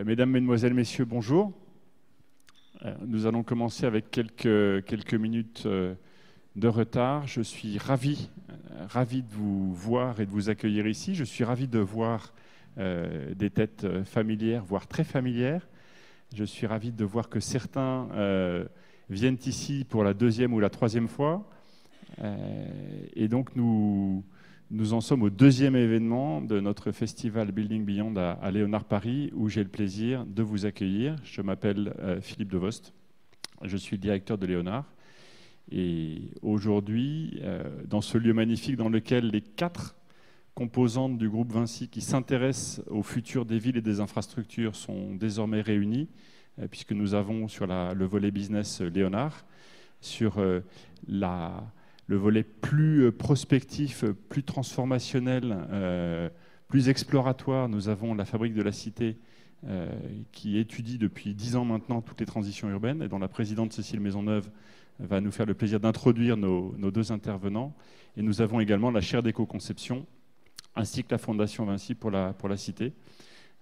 Mesdames, Mesdemoiselles, Messieurs, bonjour. Nous allons commencer avec quelques minutes de retard. Je suis ravi de vous voir et de vous accueillir ici. Je suis ravi de voir des têtes familières, voire très familières. Je suis ravi de voir que certains viennent ici pour la deuxième ou la troisième fois. Et donc, nous en sommes au deuxième événement de notre festival Building Beyond à Léonard Paris, où j'ai le plaisir de vous accueillir. Je m'appelle Philippe Devost, je suis le directeur de Léonard. Et aujourd'hui, dans ce lieu magnifique dans lequel les 4 composantes du groupe Vinci qui s'intéressent au futur des villes et des infrastructures sont désormais réunies, puisque nous avons sur le volet business Léonard, sur le volet plus prospectif, plus transformationnel, plus exploratoire. Nous avons la Fabrique de la Cité qui étudie depuis 10 ans maintenant toutes les transitions urbaines et dont la présidente Cécile Maisonneuve va nous faire le plaisir d'introduire nos 2 intervenants. Et nous avons également la chaire d'éco-conception ainsi que la Fondation Vinci pour la Cité.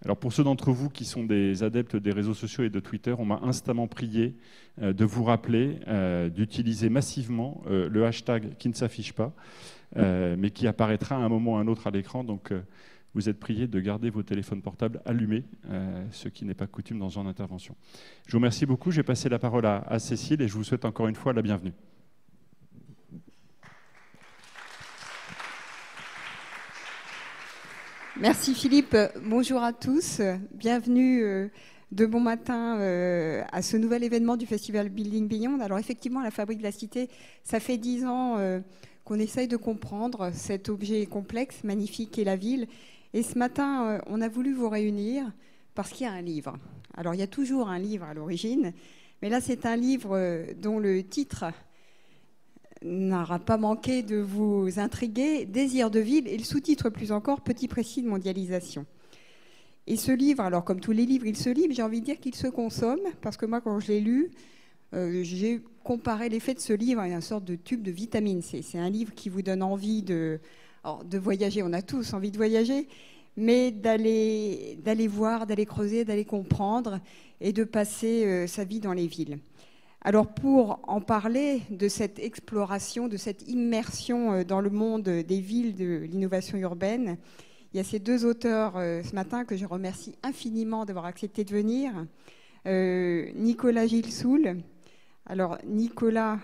Alors pour ceux d'entre vous qui sont des adeptes des réseaux sociaux et de Twitter, on m'a instamment prié de vous rappeler d'utiliser massivement le hashtag qui ne s'affiche pas, mais qui apparaîtra à un moment ou à un autre à l'écran. Donc vous êtes priés de garder vos téléphones portables allumés, ce qui n'est pas coutume dans ce genre d'intervention. Je vous remercie beaucoup. Je vais passer la parole à Cécile et je vous souhaite encore une fois la bienvenue. Merci Philippe, bonjour à tous, bienvenue de bon matin à ce nouvel événement du Festival Building Beyond. Alors effectivement, la Fabrique de la Cité, ça fait 10 ans qu'on essaye de comprendre cet objet complexe, magnifique qu'est la ville. Et ce matin, on a voulu vous réunir parce qu'il y a un livre. Alors il y a toujours un livre à l'origine, mais là c'est un livre dont le titre n'aura pas manqué de vous intriguer, Désir de ville, et le sous-titre plus encore, Petit précis de mondialisation. Et ce livre, alors comme tous les livres, il se lit, mais j'ai envie de dire qu'il se consomme, parce que moi quand je l'ai lu, j'ai comparé l'effet de ce livre à une sorte de tube de vitamine C. C'est un livre qui vous donne envie de voyager, on a tous envie de voyager, mais d'aller voir, d'aller creuser, d'aller comprendre et de passer sa vie dans les villes. Alors pour en parler de cette exploration, de cette immersion dans le monde des villes, de l'innovation urbaine, il y a ces 2 auteurs ce matin que je remercie infiniment d'avoir accepté de venir. Nicolas Gilsoul. Alors Nicolas,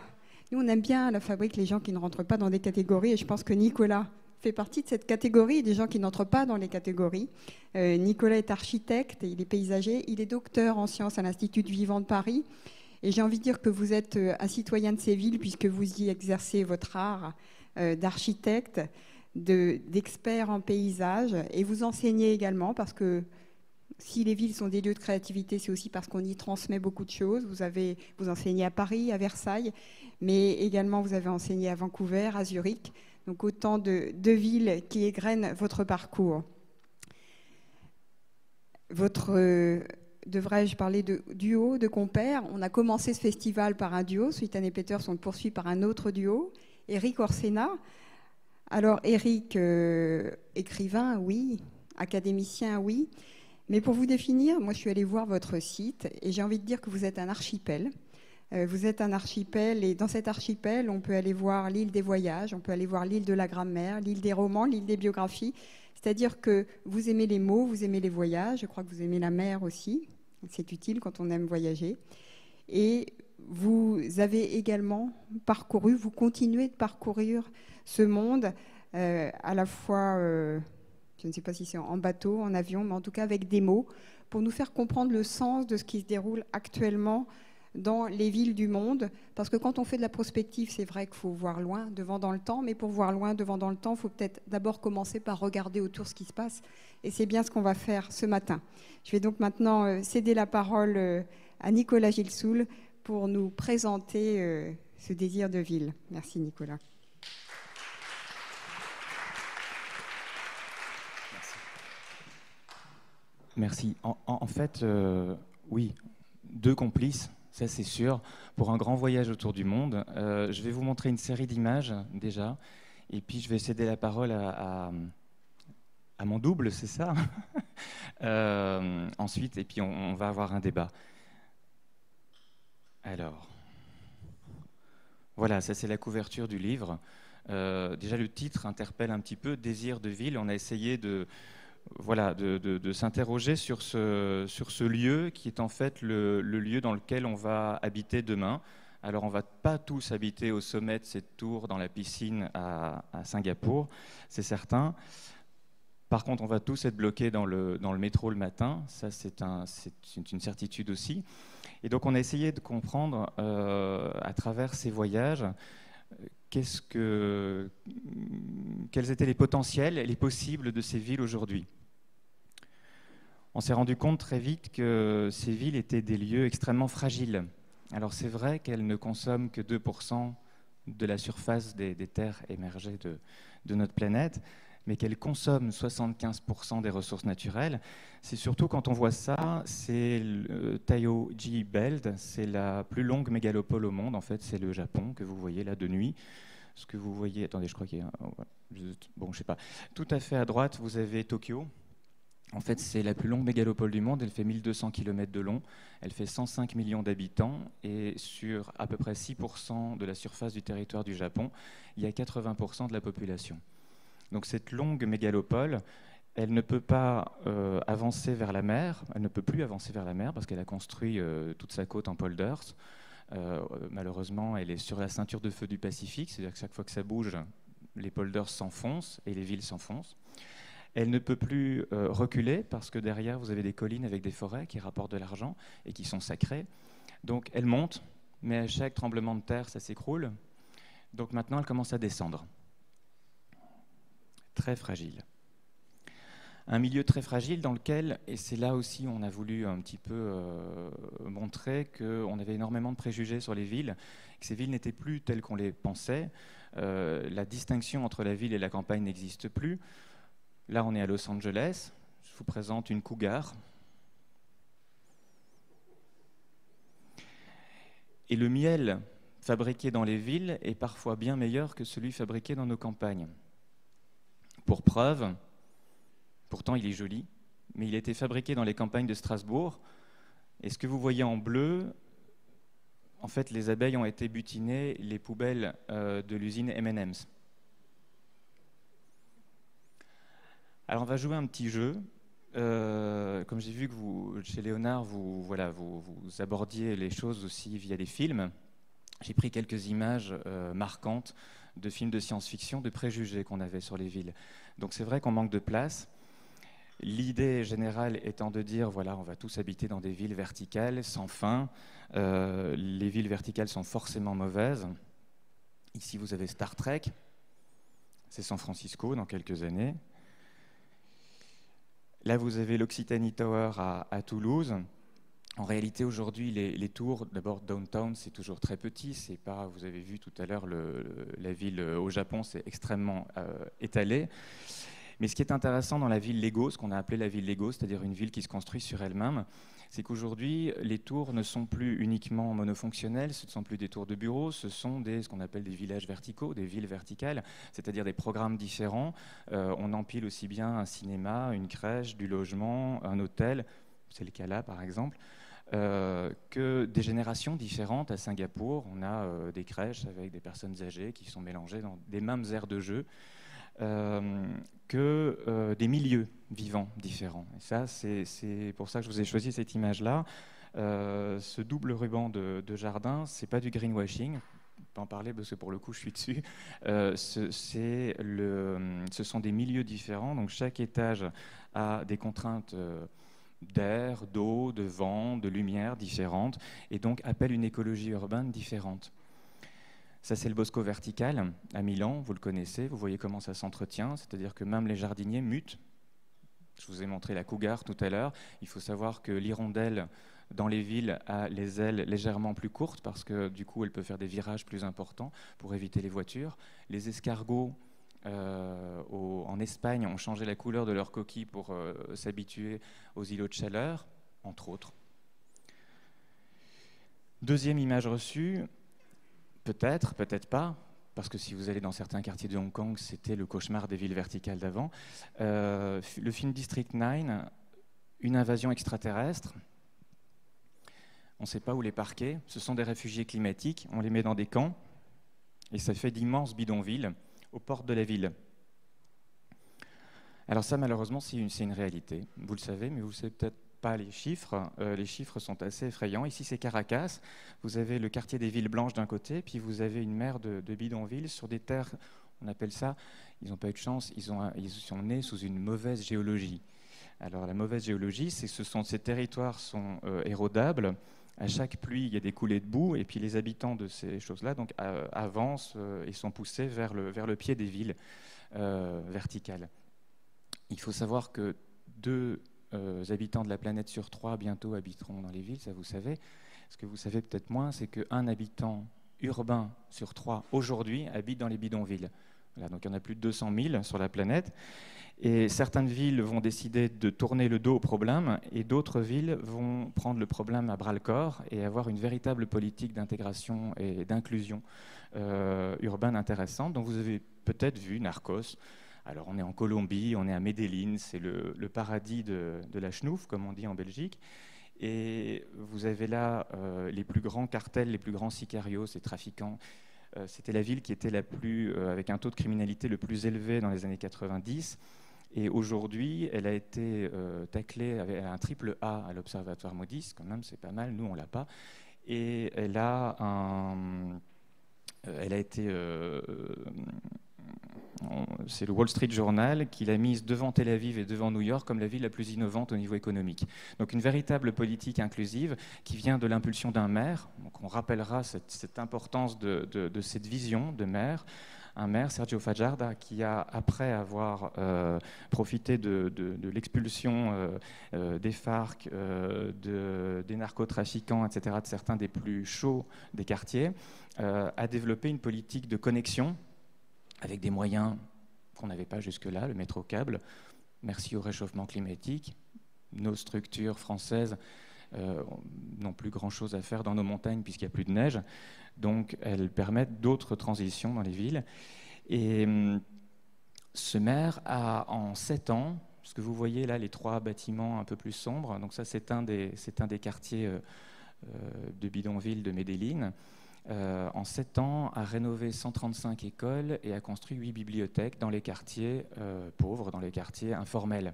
nous on aime bien à la Fabrique les gens qui ne rentrent pas dans des catégories et je pense que Nicolas fait partie de cette catégorie, des gens qui n'entrent pas dans les catégories. Nicolas est architecte, il est paysager, il est docteur en sciences à l'Institut du Vivant de Paris. Et j'ai envie de dire que vous êtes un citoyen de ces villes puisque vous y exercez votre art d'architecte, d'expert en paysage. Et vous enseignez également parce que si les villes sont des lieux de créativité, c'est aussi parce qu'on y transmet beaucoup de choses. Vous enseignez à Paris, à Versailles, mais également vous avez enseigné à Vancouver, à Zurich. Donc autant de villes qui égrènent votre parcours. Devrais-je parler de duo, de compères? On a commencé ce festival par un duo, Suite et Peters, on le poursuit par un autre duo, Eric Orsena. Alors Eric, écrivain, oui, académicien, oui, mais pour vous définir, moi je suis allée voir votre site et j'ai envie de dire que vous êtes un archipel. Vous êtes un archipel et dans cet archipel, on peut aller voir l'île des voyages, on peut aller voir l'île de la grammaire, l'île des romans, l'île des biographies. C'est-à-dire que vous aimez les mots, vous aimez les voyages, je crois que vous aimez la mer aussi, c'est utile quand on aime voyager. Et vous avez également parcouru, vous continuez de parcourir ce monde, à la fois, je ne sais pas si c'est en bateau, en avion, mais en tout cas avec des mots, pour nous faire comprendre le sens de ce qui se déroule actuellement dans les villes du monde, parce que quand on fait de la prospective, c'est vrai qu'il faut voir loin, devant dans le temps, mais pour voir loin, devant dans le temps, il faut peut-être d'abord commencer par regarder autour ce qui se passe, et c'est bien ce qu'on va faire ce matin. Je vais donc maintenant céder la parole à Nicolas Gilsoul pour nous présenter ce désir de ville. Merci Nicolas. Merci. En fait, oui, 2 complices. Ça, c'est sûr, pour un grand voyage autour du monde. Je vais vous montrer une série d'images, déjà, et puis je vais céder la parole à mon double, c'est ça? Ensuite, et puis on va avoir un débat. Alors, voilà, ça c'est la couverture du livre. Déjà le titre interpelle un petit peu, Désir de ville. On a essayé de s'interroger sur ce lieu qui est en fait le lieu dans lequel on va habiter demain. Alors on ne va pas tous habiter au sommet de cette tour dans la piscine à Singapour, c'est certain. Par contre, on va tous être bloqués dans le métro le matin, ça c'est une certitude aussi. Et donc on a essayé de comprendre à travers ces voyages quels étaient les potentiels et les possibles de ces villes aujourd'hui. On s'est rendu compte très vite que ces villes étaient des lieux extrêmement fragiles. Alors c'est vrai qu'elles ne consomment que 2% de la surface des terres émergées de notre planète, mais qu'elles consomment 75% des ressources naturelles. C'est surtout quand on voit ça, c'est le Taioji Belt, c'est la plus longue mégalopole au monde, en fait c'est le Japon que vous voyez là de nuit. Ce que vous voyez, attendez, je crois qu'il y a bon, je sais pas. Tout à fait à droite, vous avez Tokyo. En fait, c'est la plus longue mégalopole du monde. Elle fait 1200 km de long. Elle fait 105 millions d'habitants. Et sur à peu près 6% de la surface du territoire du Japon, il y a 80% de la population. Donc cette longue mégalopole, elle ne peut pas avancer vers la mer. Elle ne peut plus avancer vers la mer parce qu'elle a construit toute sa côte en polders. Malheureusement, elle est sur la ceinture de feu du Pacifique. C'est-à-dire que chaque fois que ça bouge, les polders s'enfoncent et les villes s'enfoncent. Elle ne peut plus reculer parce que derrière, vous avez des collines avec des forêts qui rapportent de l'argent et qui sont sacrées. Donc elle monte, mais à chaque tremblement de terre, ça s'écroule. Donc maintenant, elle commence à descendre. Très fragile. Un milieu très fragile dans lequel, et c'est là aussi on a voulu un petit peu montrer qu'on avait énormément de préjugés sur les villes, que ces villes n'étaient plus telles qu'on les pensait. La distinction entre la ville et la campagne n'existe plus. Là, on est à Los Angeles. Je vous présente une cougar. Et le miel fabriqué dans les villes est parfois bien meilleur que celui fabriqué dans nos campagnes. Pour preuve, pourtant il est joli, mais il a été fabriqué dans les campagnes de Strasbourg. Et ce que vous voyez en bleu, en fait, les abeilles ont été butinées les poubelles de l'usine M&M's. Alors on va jouer un petit jeu. Comme j'ai vu que chez Léonard, vous abordiez les choses aussi via des films, j'ai pris quelques images marquantes de films de science-fiction, de préjugés qu'on avait sur les villes. Donc c'est vrai qu'on manque de place. L'idée générale étant de dire, voilà, on va tous habiter dans des villes verticales, sans fin. Les villes verticales sont forcément mauvaises. Ici, vous avez Star Trek. C'est San Francisco dans quelques années. Là, vous avez l'Occitanie Tower à Toulouse. En réalité, aujourd'hui, les tours, d'abord downtown, c'est toujours très petit. C'est pas, vous avez vu tout à l'heure, la ville au Japon, c'est extrêmement étalé. Mais ce qui est intéressant dans la ville Lego, ce qu'on a appelé la ville Lego, c'est-à-dire une ville qui se construit sur elle-même, c'est qu'aujourd'hui, les tours ne sont plus uniquement monofonctionnelles, ce ne sont plus des tours de bureaux, ce sont ce qu'on appelle des villages verticaux, des villes verticales, c'est-à-dire des programmes différents. On empile aussi bien un cinéma, une crèche, du logement, un hôtel, c'est le cas là par exemple, que des générations différentes. À Singapour, on a des crèches avec des personnes âgées qui sont mélangées dans des mêmes aires de jeu. Que des milieux vivants différents. Et ça, c'est pour ça que je vous ai choisi cette image-là. Ce double ruban de jardin, c'est pas du greenwashing. Je peux en parler parce que pour le coup, je suis dessus. Ce sont des milieux différents. Donc chaque étage a des contraintes d'air, d'eau, de vent, de lumière différentes, et donc appelle une écologie urbaine différente. Ça, c'est le Bosco vertical à Milan, vous le connaissez, vous voyez comment ça s'entretient, c'est-à-dire que même les jardiniers mutent. Je vous ai montré la cougar tout à l'heure. Il faut savoir que l'hirondelle, dans les villes, a les ailes légèrement plus courtes parce que du coup, elle peut faire des virages plus importants pour éviter les voitures. Les escargots, en Espagne, ont changé la couleur de leur coquille pour s'habituer aux îlots de chaleur, entre autres. Deuxième image reçue. Peut-être, peut-être pas, parce que si vous allez dans certains quartiers de Hong Kong, c'était le cauchemar des villes verticales d'avant. Le film District 9 une invasion extraterrestre. On ne sait pas où les parquer. Ce sont des réfugiés climatiques. On les met dans des camps et ça fait d'immenses bidonvilles aux portes de la ville. Alors ça, malheureusement, c'est une réalité. Vous le savez, mais vous ne savez peut-être pas les chiffres. Les chiffres sont assez effrayants. Ici, c'est Caracas. Vous avez le quartier des villes blanches d'un côté, puis vous avez une mer de bidonvilles sur des terres, on appelle ça, ils n'ont pas eu de chance, ils sont nés sous une mauvaise géologie. Alors la mauvaise géologie, c'est que ces territoires sont érodables. À chaque pluie, il y a des coulées de boue, et puis les habitants de ces choses-là donc, avancent et sont poussés vers le pied des villes verticales. Il faut savoir que 2 habitants de la planète sur 3 bientôt habiteront dans les villes, ça vous savez. Ce que vous savez peut-être moins, c'est qu'un habitant urbain sur 3 aujourd'hui habite dans les bidonvilles. Voilà, donc il y en a plus de 200 000 sur la planète. Et certaines villes vont décider de tourner le dos au problème et d'autres villes vont prendre le problème à bras-le-corps et avoir une véritable politique d'intégration et d'inclusion urbaine intéressante. Donc vous avez peut-être vu Narcos. Alors on est en Colombie, on est à Medellín, c'est le paradis de la schnouf, comme on dit en Belgique. Et vous avez là les plus grands cartels, les plus grands sicarios, ces trafiquants. C'était la ville qui était avec un taux de criminalité le plus élevé dans les années 90. Et aujourd'hui, elle a été taclée avec un triple A à l'Observatoire Moody's, quand même, c'est pas mal, nous on l'a pas. Et elle a été... c'est le Wall Street Journal qui l'a mise devant Tel Aviv et devant New York comme la ville la plus innovante au niveau économique. Donc une véritable politique inclusive qui vient de l'impulsion d'un maire. Donc on rappellera cette importance de cette vision de maire. Un maire, Sergio Fajardo, qui a, après avoir profité de l'expulsion des FARC, des narcotrafiquants, etc., de certains des plus chauds des quartiers, a développé une politique de connexion avec des moyens qu'on n'avait pas jusque-là, le métro câble. Merci au réchauffement climatique, nos structures françaises n'ont plus grand-chose à faire dans nos montagnes puisqu'il n'y a plus de neige. Donc, elles permettent d'autres transitions dans les villes. Et ce maire a, en 7 ans, ce que vous voyez là, les 3 bâtiments un peu plus sombres, donc ça, c'est un des quartiers de bidonville de Medellín, en 7 ans, a rénové 135 écoles et a construit 8 bibliothèques dans les quartiers pauvres, dans les quartiers informels.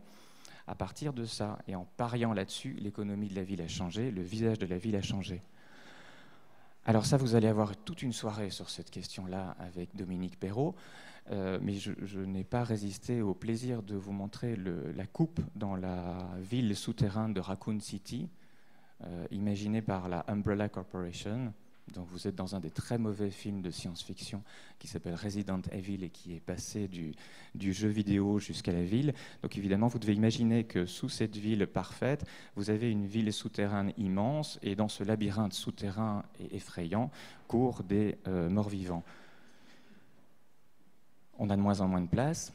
À partir de ça, et en pariant là-dessus, l'économie de la ville a changé, le visage de la ville a changé. Alors ça, vous allez avoir toute une soirée sur cette question-là avec Dominique Perrault, mais je n'ai pas résisté au plaisir de vous montrer la coupe dans la ville souterraine de Raccoon City, imaginée par la Umbrella Corporation. Donc vous êtes dans un des très mauvais films de science-fiction qui s'appelle Resident Evil et qui est passé du jeu vidéo jusqu'à la ville. Donc évidemment, vous devez imaginer que sous cette ville parfaite, vous avez une ville souterraine immense et dans ce labyrinthe souterrain et effrayant courent des morts-vivants. On a de moins en moins de place.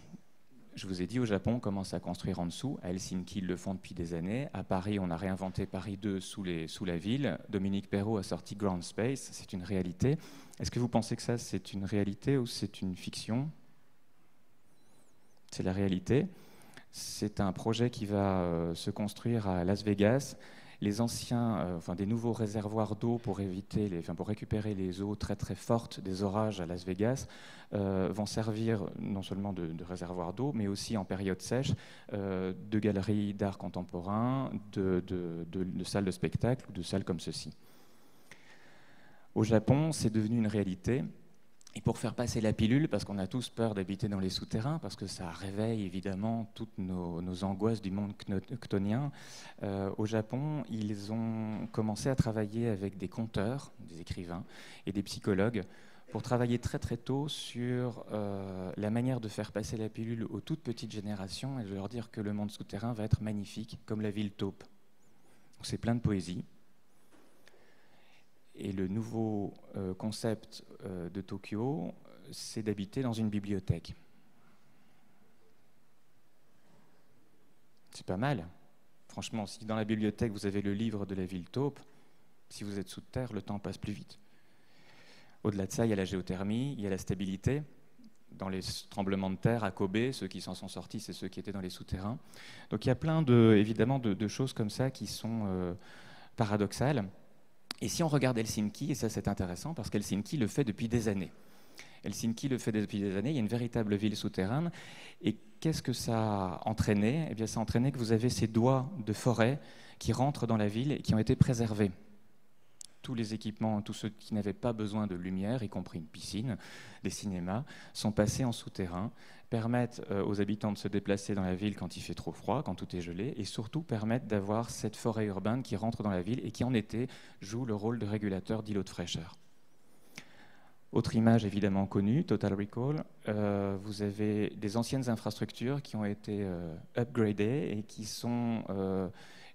Je vous ai dit, au Japon, on commence à construire en dessous. À Helsinki, ils le font depuis des années. À Paris, on a réinventé Paris 2 sous la ville. Dominique Perrault a sorti Ground Space. C'est une réalité. Est-ce que vous pensez que ça, c'est une réalité ou c'est une fiction ? C'est la réalité. C'est un projet qui va se construire à Las Vegas. Les anciens, des nouveaux réservoirs d'eau pour récupérer les eaux très très fortes des orages à Las Vegas vont servir non seulement de réservoirs d'eau, mais aussi en période sèche de galeries d'art contemporain, de salles de spectacle ou de salles comme ceci. Au Japon, c'est devenu une réalité. Et pour faire passer la pilule, parce qu'on a tous peur d'habiter dans les souterrains, parce que ça réveille évidemment toutes nos angoisses du monde chtonien, au Japon, ils ont commencé à travailler avec des conteurs, des écrivains et des psychologues pour travailler très très tôt sur la manière de faire passer la pilule aux toutes petites générations et de leur dire que le monde souterrain va être magnifique, comme la ville taupe. C'est plein de poésie. Et le nouveau concept de Tokyo, c'est d'habiter dans une bibliothèque. C'est pas mal. Franchement, si dans la bibliothèque, vous avez le livre de la ville taupe, si vous êtes sous terre, le temps passe plus vite. Au-delà de ça, il y a la géothermie, il y a la stabilité. dans les tremblements de terre à Kobe. Ceux qui s'en sont sortis, c'est ceux qui étaient dans les souterrains. Donc il y a plein évidemment de choses comme ça qui sont paradoxales. Et si on regarde Helsinki, et ça c'est intéressant parce qu'Helsinki le fait depuis des années. Helsinki le fait depuis des années, il y a une véritable ville souterraine. Et qu'est-ce que ça a entraîné ? Eh bien, ça a entraîné que vous avez ces doigts de forêt qui rentrent dans la ville et qui ont été préservés. Tous les équipements, tous ceux qui n'avaient pas besoin de lumière, y compris une piscine, des cinémas, sont passés en souterrain, permettent aux habitants de se déplacer dans la ville quand il fait trop froid, quand tout est gelé, et surtout permettent d'avoir cette forêt urbaine qui rentre dans la ville et qui, en été, joue le rôle de régulateur d'îlots de fraîcheur. Autre image évidemment connue, Total Recall, vous avez des anciennes infrastructures qui ont été upgradées et qui sont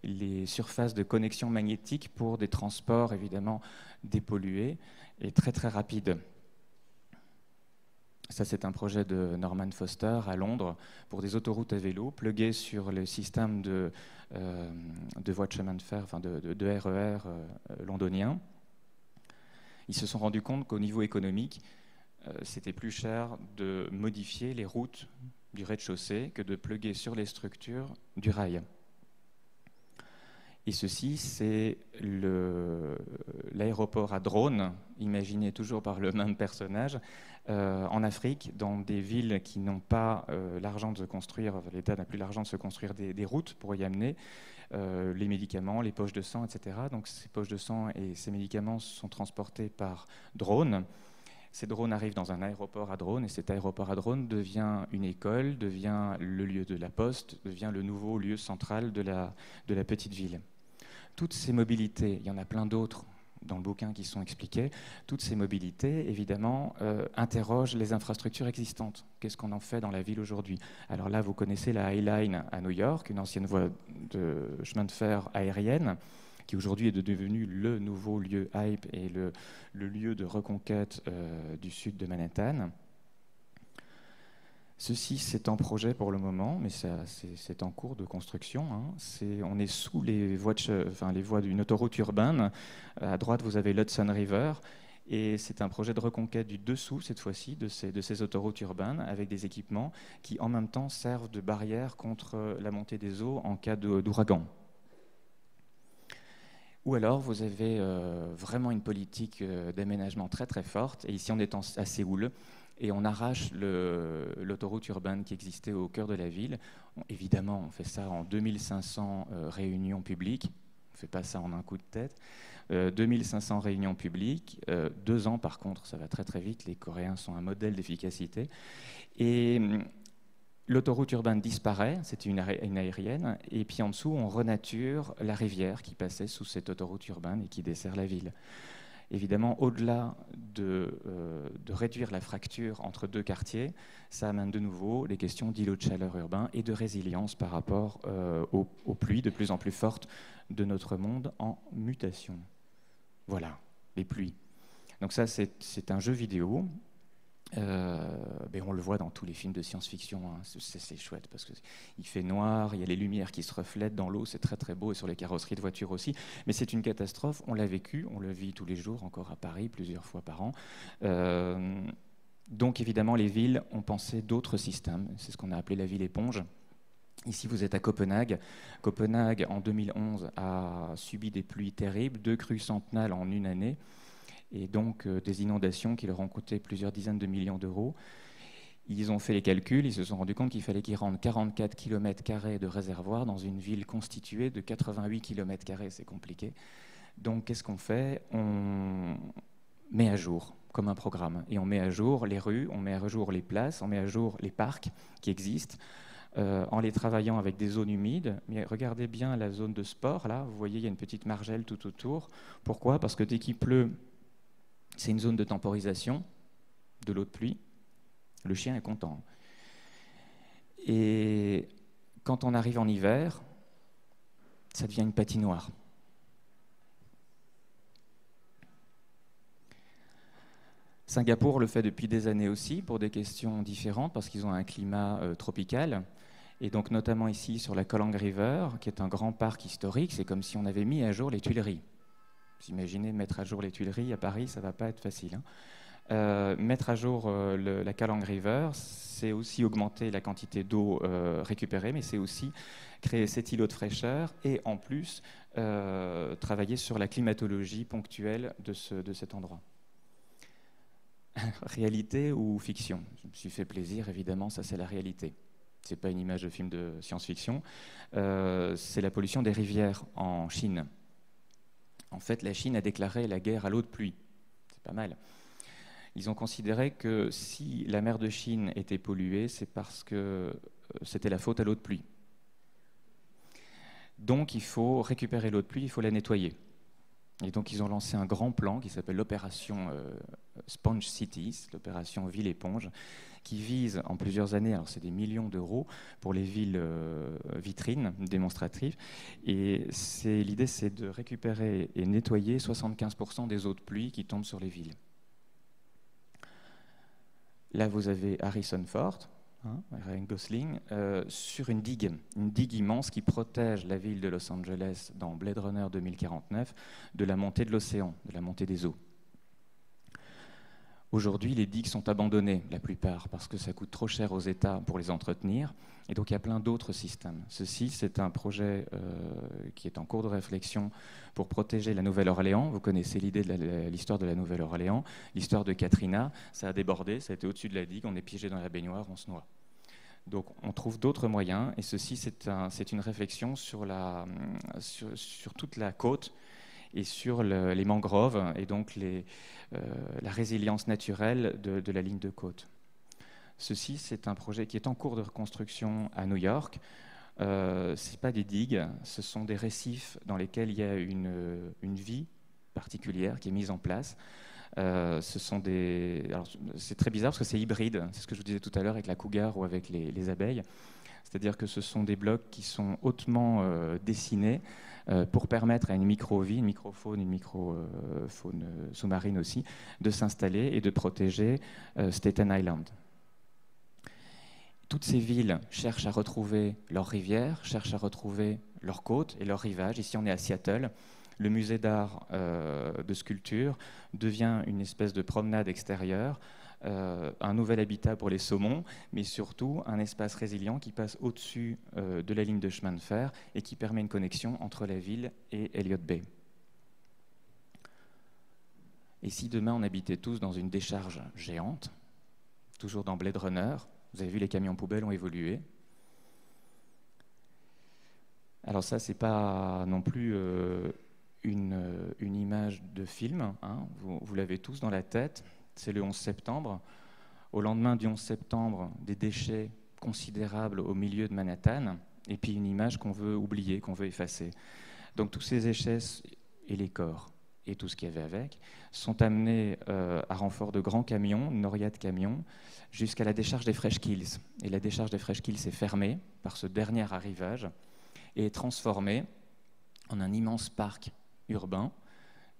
les surfaces de connexion magnétique pour des transports évidemment dépollués et très très rapides. Ça, c'est un projet de Norman Foster à Londres pour des autoroutes à vélo pluguées sur le système de voies de chemin de fer, enfin de RER londonien. Ils se sont rendus compte qu'au niveau économique, c'était plus cher de modifier les routes du rez-de-chaussée que de pluguer sur les structures du rail. Et ceci, c'est l'aéroport à drone, imaginé toujours par le même personnage, en Afrique, dans des villes qui n'ont pas l'argent de se construire, l'État n'a plus l'argent de se construire des routes pour y amener les médicaments, les poches de sang, etc. Donc ces poches de sang et ces médicaments sont transportés par drone. Ces drones arrivent dans un aéroport à drone et cet aéroport à drone devient une école, devient le lieu de la poste, devient le nouveau lieu central de la petite ville. Toutes ces mobilités, il y en a plein d'autres dans le bouquin qui sont expliquées, toutes ces mobilités, évidemment, interrogent les infrastructures existantes. Qu'est-ce qu'on en fait dans la ville aujourd'hui ? Alors là, vous connaissez la High Line à New York, une ancienne voie de chemin de fer aérienne, qui aujourd'hui est devenue le nouveau lieu hype et le lieu de reconquête du sud de Manhattan. Ceci, c'est en projet pour le moment, mais c'est en cours de construction. On est sous les voies d'une autoroute urbaine. À droite, vous avez l'Hudson River. Et c'est un projet de reconquête du dessous, cette fois-ci, de ces autoroutes urbaines, avec des équipements qui, en même temps, servent de barrière contre la montée des eaux en cas d'ouragan. Ou alors, vous avez vraiment une politique d'aménagement très, très forte. Et ici, on est à Séoul. Et on arrache l'autoroute urbaine qui existait au cœur de la ville. Évidemment, on fait ça en 2500 réunions publiques. On ne fait pas ça en un coup de tête. 2500 réunions publiques. 2 ans, par contre, ça va très très vite. Les Coréens sont un modèle d'efficacité. Et l'autoroute urbaine disparaît, c'était une aérienne. Et puis en dessous, on renature la rivière qui passait sous cette autoroute urbaine et qui dessert la ville. Évidemment, au-delà de réduire la fracture entre deux quartiers, ça amène de nouveau les questions d'îlots de chaleur urbains et de résilience par rapport aux pluies de plus en plus fortes de notre monde en mutation. Voilà, les pluies. Donc ça, c'est un jeu vidéo. On le voit dans tous les films de science-fiction, c'est chouette parce qu'il fait noir, il y a les lumières qui se reflètent dans l'eau, c'est très très beau, et sur les carrosseries de voitures aussi, mais c'est une catastrophe, on l'a vécu, on le vit tous les jours, encore à Paris, plusieurs fois par an. Donc évidemment les villes ont pensé d'autres systèmes, c'est ce qu'on a appelé la ville éponge. Ici vous êtes à Copenhague. Copenhague en 2011 a subi des pluies terribles, 2 crues centennales en une année, et donc des inondations qui leur ont coûté plusieurs dizaines de millions d'euros. Ils ont fait les calculs, ils se sont rendus compte qu'il fallait qu'ils rendent 44 km² de réservoirs dans une ville constituée de 88 km², c'est compliqué. Donc qu'est-ce qu'on fait ? On met à jour, comme un programme, et on met à jour les rues, on met à jour les places, on met à jour les parcs qui existent, en les travaillant avec des zones humides. Mais regardez bien la zone de sport, là, vous voyez, il y a une petite margelle tout autour. Pourquoi ? Parce que dès qu'il pleut, c'est une zone de temporisation de l'eau de pluie. Le chien est content. Et quand on arrive en hiver, ça devient une patinoire. Singapour le fait depuis des années aussi, pour des questions différentes, parce qu'ils ont un climat tropical. Et donc notamment ici sur la Klang River, qui est un grand parc historique, c'est comme si on avait mis à jour les Tuileries. Vous imaginez mettre à jour les Tuileries à Paris, ça ne va pas être facile. Mettre à jour la Kallang River, c'est aussi augmenter la quantité d'eau récupérée, mais c'est aussi créer cet îlot de fraîcheur et en plus travailler sur la climatologie ponctuelle de cet endroit. Réalité ou fiction? Je me suis fait plaisir, évidemment, ça c'est la réalité. Ce n'est pas une image de film de science-fiction, c'est la pollution des rivières en Chine. En fait, la Chine a déclaré la guerre à l'eau de pluie. C'est pas mal. Ils ont considéré que si la mer de Chine était polluée, c'est parce que c'était la faute à l'eau de pluie. Donc il faut récupérer l'eau de pluie, il faut la nettoyer. Et donc ils ont lancé un grand plan qui s'appelle l'opération Sponge Cities, l'opération Ville-Éponge, qui vise en plusieurs années, alors c'est des millions d'euros pour les villes vitrines, démonstratives, et l'idée c'est de récupérer et nettoyer 75% des eaux de pluie qui tombent sur les villes. Là, vous avez Harrison Ford, Ryan Gosling, sur une digue immense qui protège la ville de Los Angeles dans Blade Runner 2049 de la montée de l'océan, de la montée des eaux. Aujourd'hui, les digues sont abandonnées, la plupart, parce que ça coûte trop cher aux États pour les entretenir. Et donc, il y a plein d'autres systèmes. Ceci, c'est un projet qui est en cours de réflexion pour protéger la Nouvelle-Orléans. Vous connaissez l'idée de l'histoire de la Nouvelle-Orléans. L'histoire de Katrina, ça a débordé, ça a été au-dessus de la digue, on est piégé dans la baignoire, on se noie. Donc, on trouve d'autres moyens. Et ceci, c'est une réflexion sur toute la côte et sur les mangroves et donc la résilience naturelle de la ligne de côte. Ceci, c'est un projet qui est en cours de reconstruction à New York. Ce n'est pas des digues, ce sont des récifs dans lesquels il y a une vie particulière qui est mise en place. C'est très bizarre parce que c'est hybride, c'est ce que je vous disais tout à l'heure avec la cougar ou avec les abeilles. C'est-à-dire que ce sont des blocs qui sont hautement dessinés pour permettre à une micro-vie, une microfaune, une microfaune sous-marine aussi, de s'installer et de protéger Staten Island. Toutes ces villes cherchent à retrouver leurs rivières, cherchent à retrouver leurs côtes et leurs rivages. Ici, on est à Seattle. Le musée d'art de sculpture devient une espèce de promenade extérieure, un nouvel habitat pour les saumons, mais surtout un espace résilient qui passe au-dessus de la ligne de chemin de fer et qui permet une connexion entre la ville et Elliott Bay. Et si demain on habitait tous dans une décharge géante, toujours dans Blade Runner, vous avez vu les camions poubelles ont évolué. Alors ça, c'est pas non plus une image de film, hein. Vous l'avez tous dans la tête. C'est le 11 septembre. Au lendemain du 11 septembre, des déchets considérables au milieu de Manhattan, et puis une image qu'on veut oublier, qu'on veut effacer. Donc tous ces déchets et les corps, et tout ce qu'il y avait avec, sont amenés à renfort de grands camions, une noria de camions, jusqu'à la décharge des Fresh Kills. Et la décharge des Fresh Kills est fermée par ce dernier arrivage et est transformée en un immense parc urbain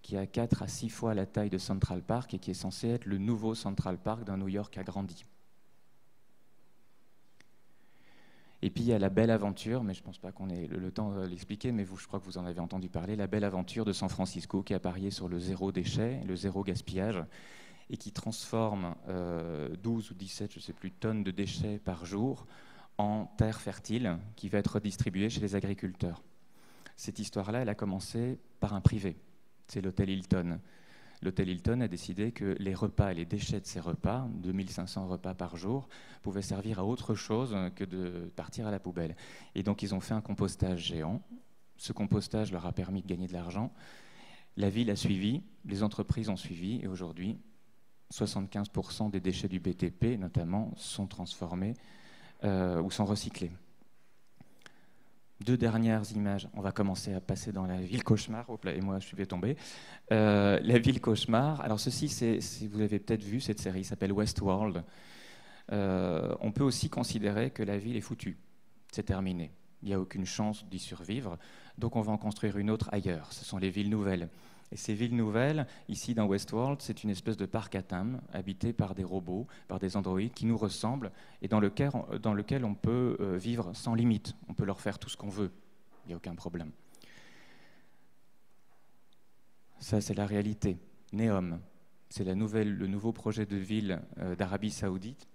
qui a 4 à 6 fois la taille de Central Park et qui est censé être le nouveau Central Park d'un New York agrandi. Et puis il y a la belle aventure, mais je ne pense pas qu'on ait le temps de l'expliquer, mais je crois que vous en avez entendu parler, la belle aventure de San Francisco qui a parié sur le zéro déchet, le zéro gaspillage, et qui transforme 12 ou 17, je ne sais plus, tonnes de déchets par jour en terre fertile qui va être redistribuée chez les agriculteurs. Cette histoire-là, elle a commencé par un privé. C'est l'hôtel Hilton. L'hôtel Hilton a décidé que les repas et les déchets de ces repas, 2500 repas par jour, pouvaient servir à autre chose que de partir à la poubelle. Et donc, ils ont fait un compostage géant. Ce compostage leur a permis de gagner de l'argent. La ville a suivi, les entreprises ont suivi, et aujourd'hui, 75% des déchets du BTP, notamment, sont transformés ou sont recyclés. 2 dernières images. On va commencer à passer dans la ville cauchemar. Et moi, je vais tomber. La ville cauchemar. Alors ceci, si vous avez peut-être vu cette série, s'appelle Westworld. On peut aussi considérer que la ville est foutue. C'est terminé. Il n'y a aucune chance d'y survivre. Donc on va en construire une autre ailleurs. Ce sont les villes nouvelles. Et ces villes nouvelles, ici dans Westworld, c'est une espèce de parc à thème, habité par des robots, par des androïdes qui nous ressemblent et dans lequel on peut vivre sans limite. On peut leur faire tout ce qu'on veut. Il n'y a aucun problème. Ça, c'est la réalité. Neom, c'est le nouveau projet de ville d'Arabie Saoudite.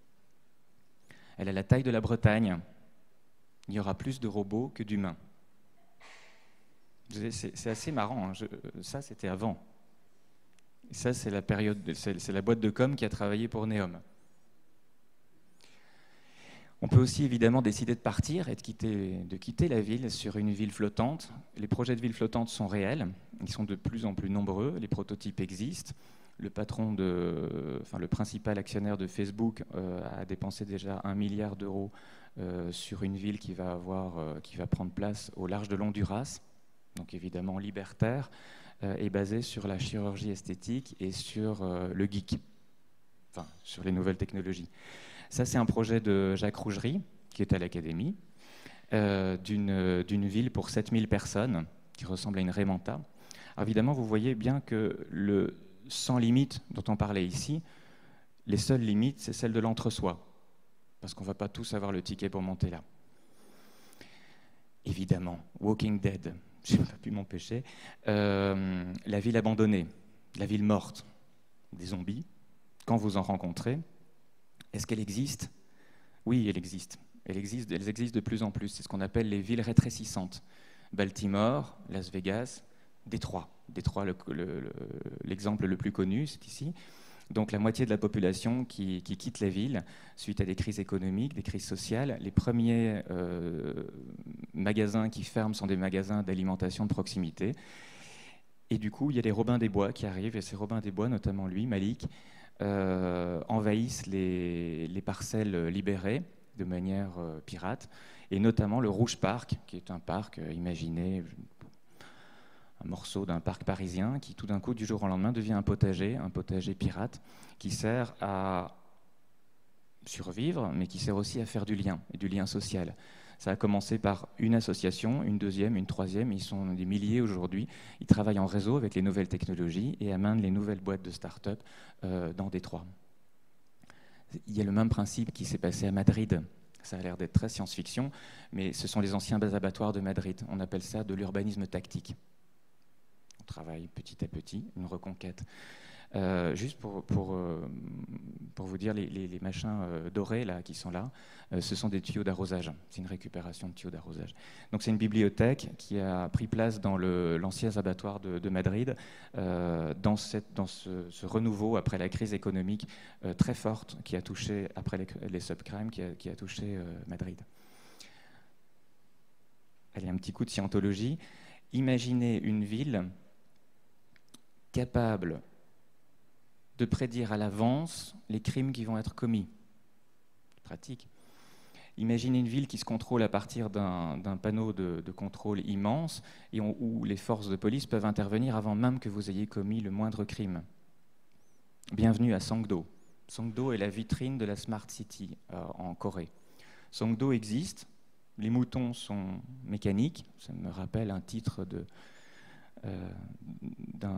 Elle a la taille de la Bretagne. Il y aura plus de robots que d'humains. C'est assez marrant. Ça, c'était avant. Et ça, c'est la boîte de com qui a travaillé pour Neom. On peut aussi évidemment décider de partir et de quitter la ville sur une ville flottante. Les projets de ville flottante sont réels. Ils sont de plus en plus nombreux. Les prototypes existent. Le principal actionnaire de Facebook a dépensé déjà 1 milliard d'euros sur une ville qui va prendre place au large de l'Honduras, donc évidemment libertaire, et basée sur la chirurgie esthétique et sur le geek, sur les nouvelles technologies. Ça, c'est un projet de Jacques Rougerie, qui est à l'Académie, d'une ville pour 7000 personnes, qui ressemble à une Ré Manta. Alors évidemment, vous voyez bien que le sans limite dont on parlait ici, les seules limites, c'est celle de l'entre-soi, parce qu'on ne va pas tous avoir le ticket pour monter là. Évidemment, Walking Dead, je n'ai pas pu m'empêcher. La ville abandonnée, la ville morte, des zombies, quand vous en rencontrez, est-ce qu'elle existe ? Oui, elle existe. Elles existent de plus en plus. C'est ce qu'on appelle les villes rétrécissantes. Baltimore, Las Vegas, Détroit. Détroit, l'exemple le plus connu, c'est ici. Donc la moitié de la population qui quitte la ville suite à des crises économiques, des crises sociales. Les premiers magasins qui ferment sont des magasins d'alimentation de proximité. Et du coup, il y a les Robins des Bois qui arrivent. Et ces Robins des Bois, notamment lui, Malik, envahissent les parcelles libérées de manière pirate. Et notamment le Rouge Park, qui est un parc imaginé... un morceau d'un parc parisien qui, tout d'un coup, du jour au lendemain, devient un potager pirate, qui sert à survivre, mais qui sert aussi à faire du lien social. Ça a commencé par une association, une deuxième, une troisième, ils sont des milliers aujourd'hui. Ils travaillent en réseau avec les nouvelles technologies et amènent les nouvelles boîtes de start-up dans Détroit. Il y a le même principe qui s'est passé à Madrid. Ça a l'air d'être très science-fiction, mais ce sont les anciens abattoirs de Madrid. On appelle ça de l'urbanisme tactique. Travail petit à petit, une reconquête. Juste pour vous dire, les machins dorés là, qui sont là, ce sont des tuyaux d'arrosage. C'est une récupération de tuyaux d'arrosage. Donc c'est une bibliothèque qui a pris place dans l'ancien abattoir de Madrid, dans ce renouveau après la crise économique très forte qui a touché, après les subprimes, qui a touché Madrid. Allez, un petit coup de scientologie. Imaginez une ville capable de prédire à l'avance les crimes qui vont être commis. Pratique. Imaginez une ville qui se contrôle à partir d'un panneau de contrôle immense et où les forces de police peuvent intervenir avant même que vous ayez commis le moindre crime. Bienvenue à Songdo. Songdo est la vitrine de la Smart City en Corée. Songdo existe, les moutons sont mécaniques, ça me rappelle un titre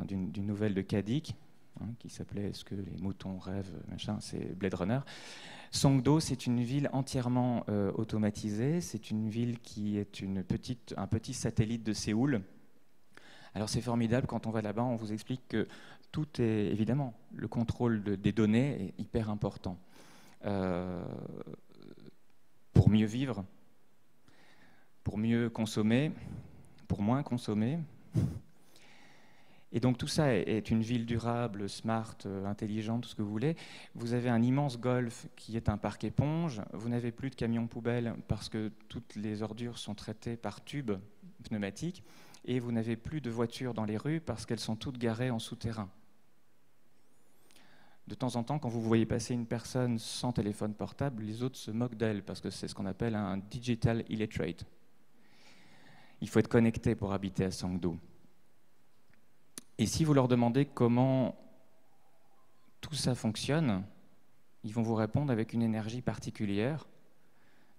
d'une nouvelle de Kadik, qui s'appelait « Est-ce que les moutons rêvent ?» c'est Blade Runner. Songdo, c'est une ville entièrement automatisée. C'est une ville qui est un petit satellite de Séoul. Alors c'est formidable, quand on va là-bas, on vous explique que tout est, évidemment, le contrôle des données est hyper important. Pour mieux vivre, pour mieux consommer, pour moins consommer. Et donc tout ça est une ville durable, smart, intelligente, tout ce que vous voulez. Vous avez un immense golf qui est un parc éponge. Vous n'avez plus de camions poubelles parce que toutes les ordures sont traitées par tubes pneumatiques. Et vous n'avez plus de voitures dans les rues parce qu'elles sont toutes garées en souterrain. De temps en temps, quand vous voyez passer une personne sans téléphone portable, les autres se moquent d'elle parce que c'est ce qu'on appelle un digital illiterate. Il faut être connecté pour habiter à Songdo. Et si vous leur demandez comment tout ça fonctionne, ils vont vous répondre avec une énergie particulière,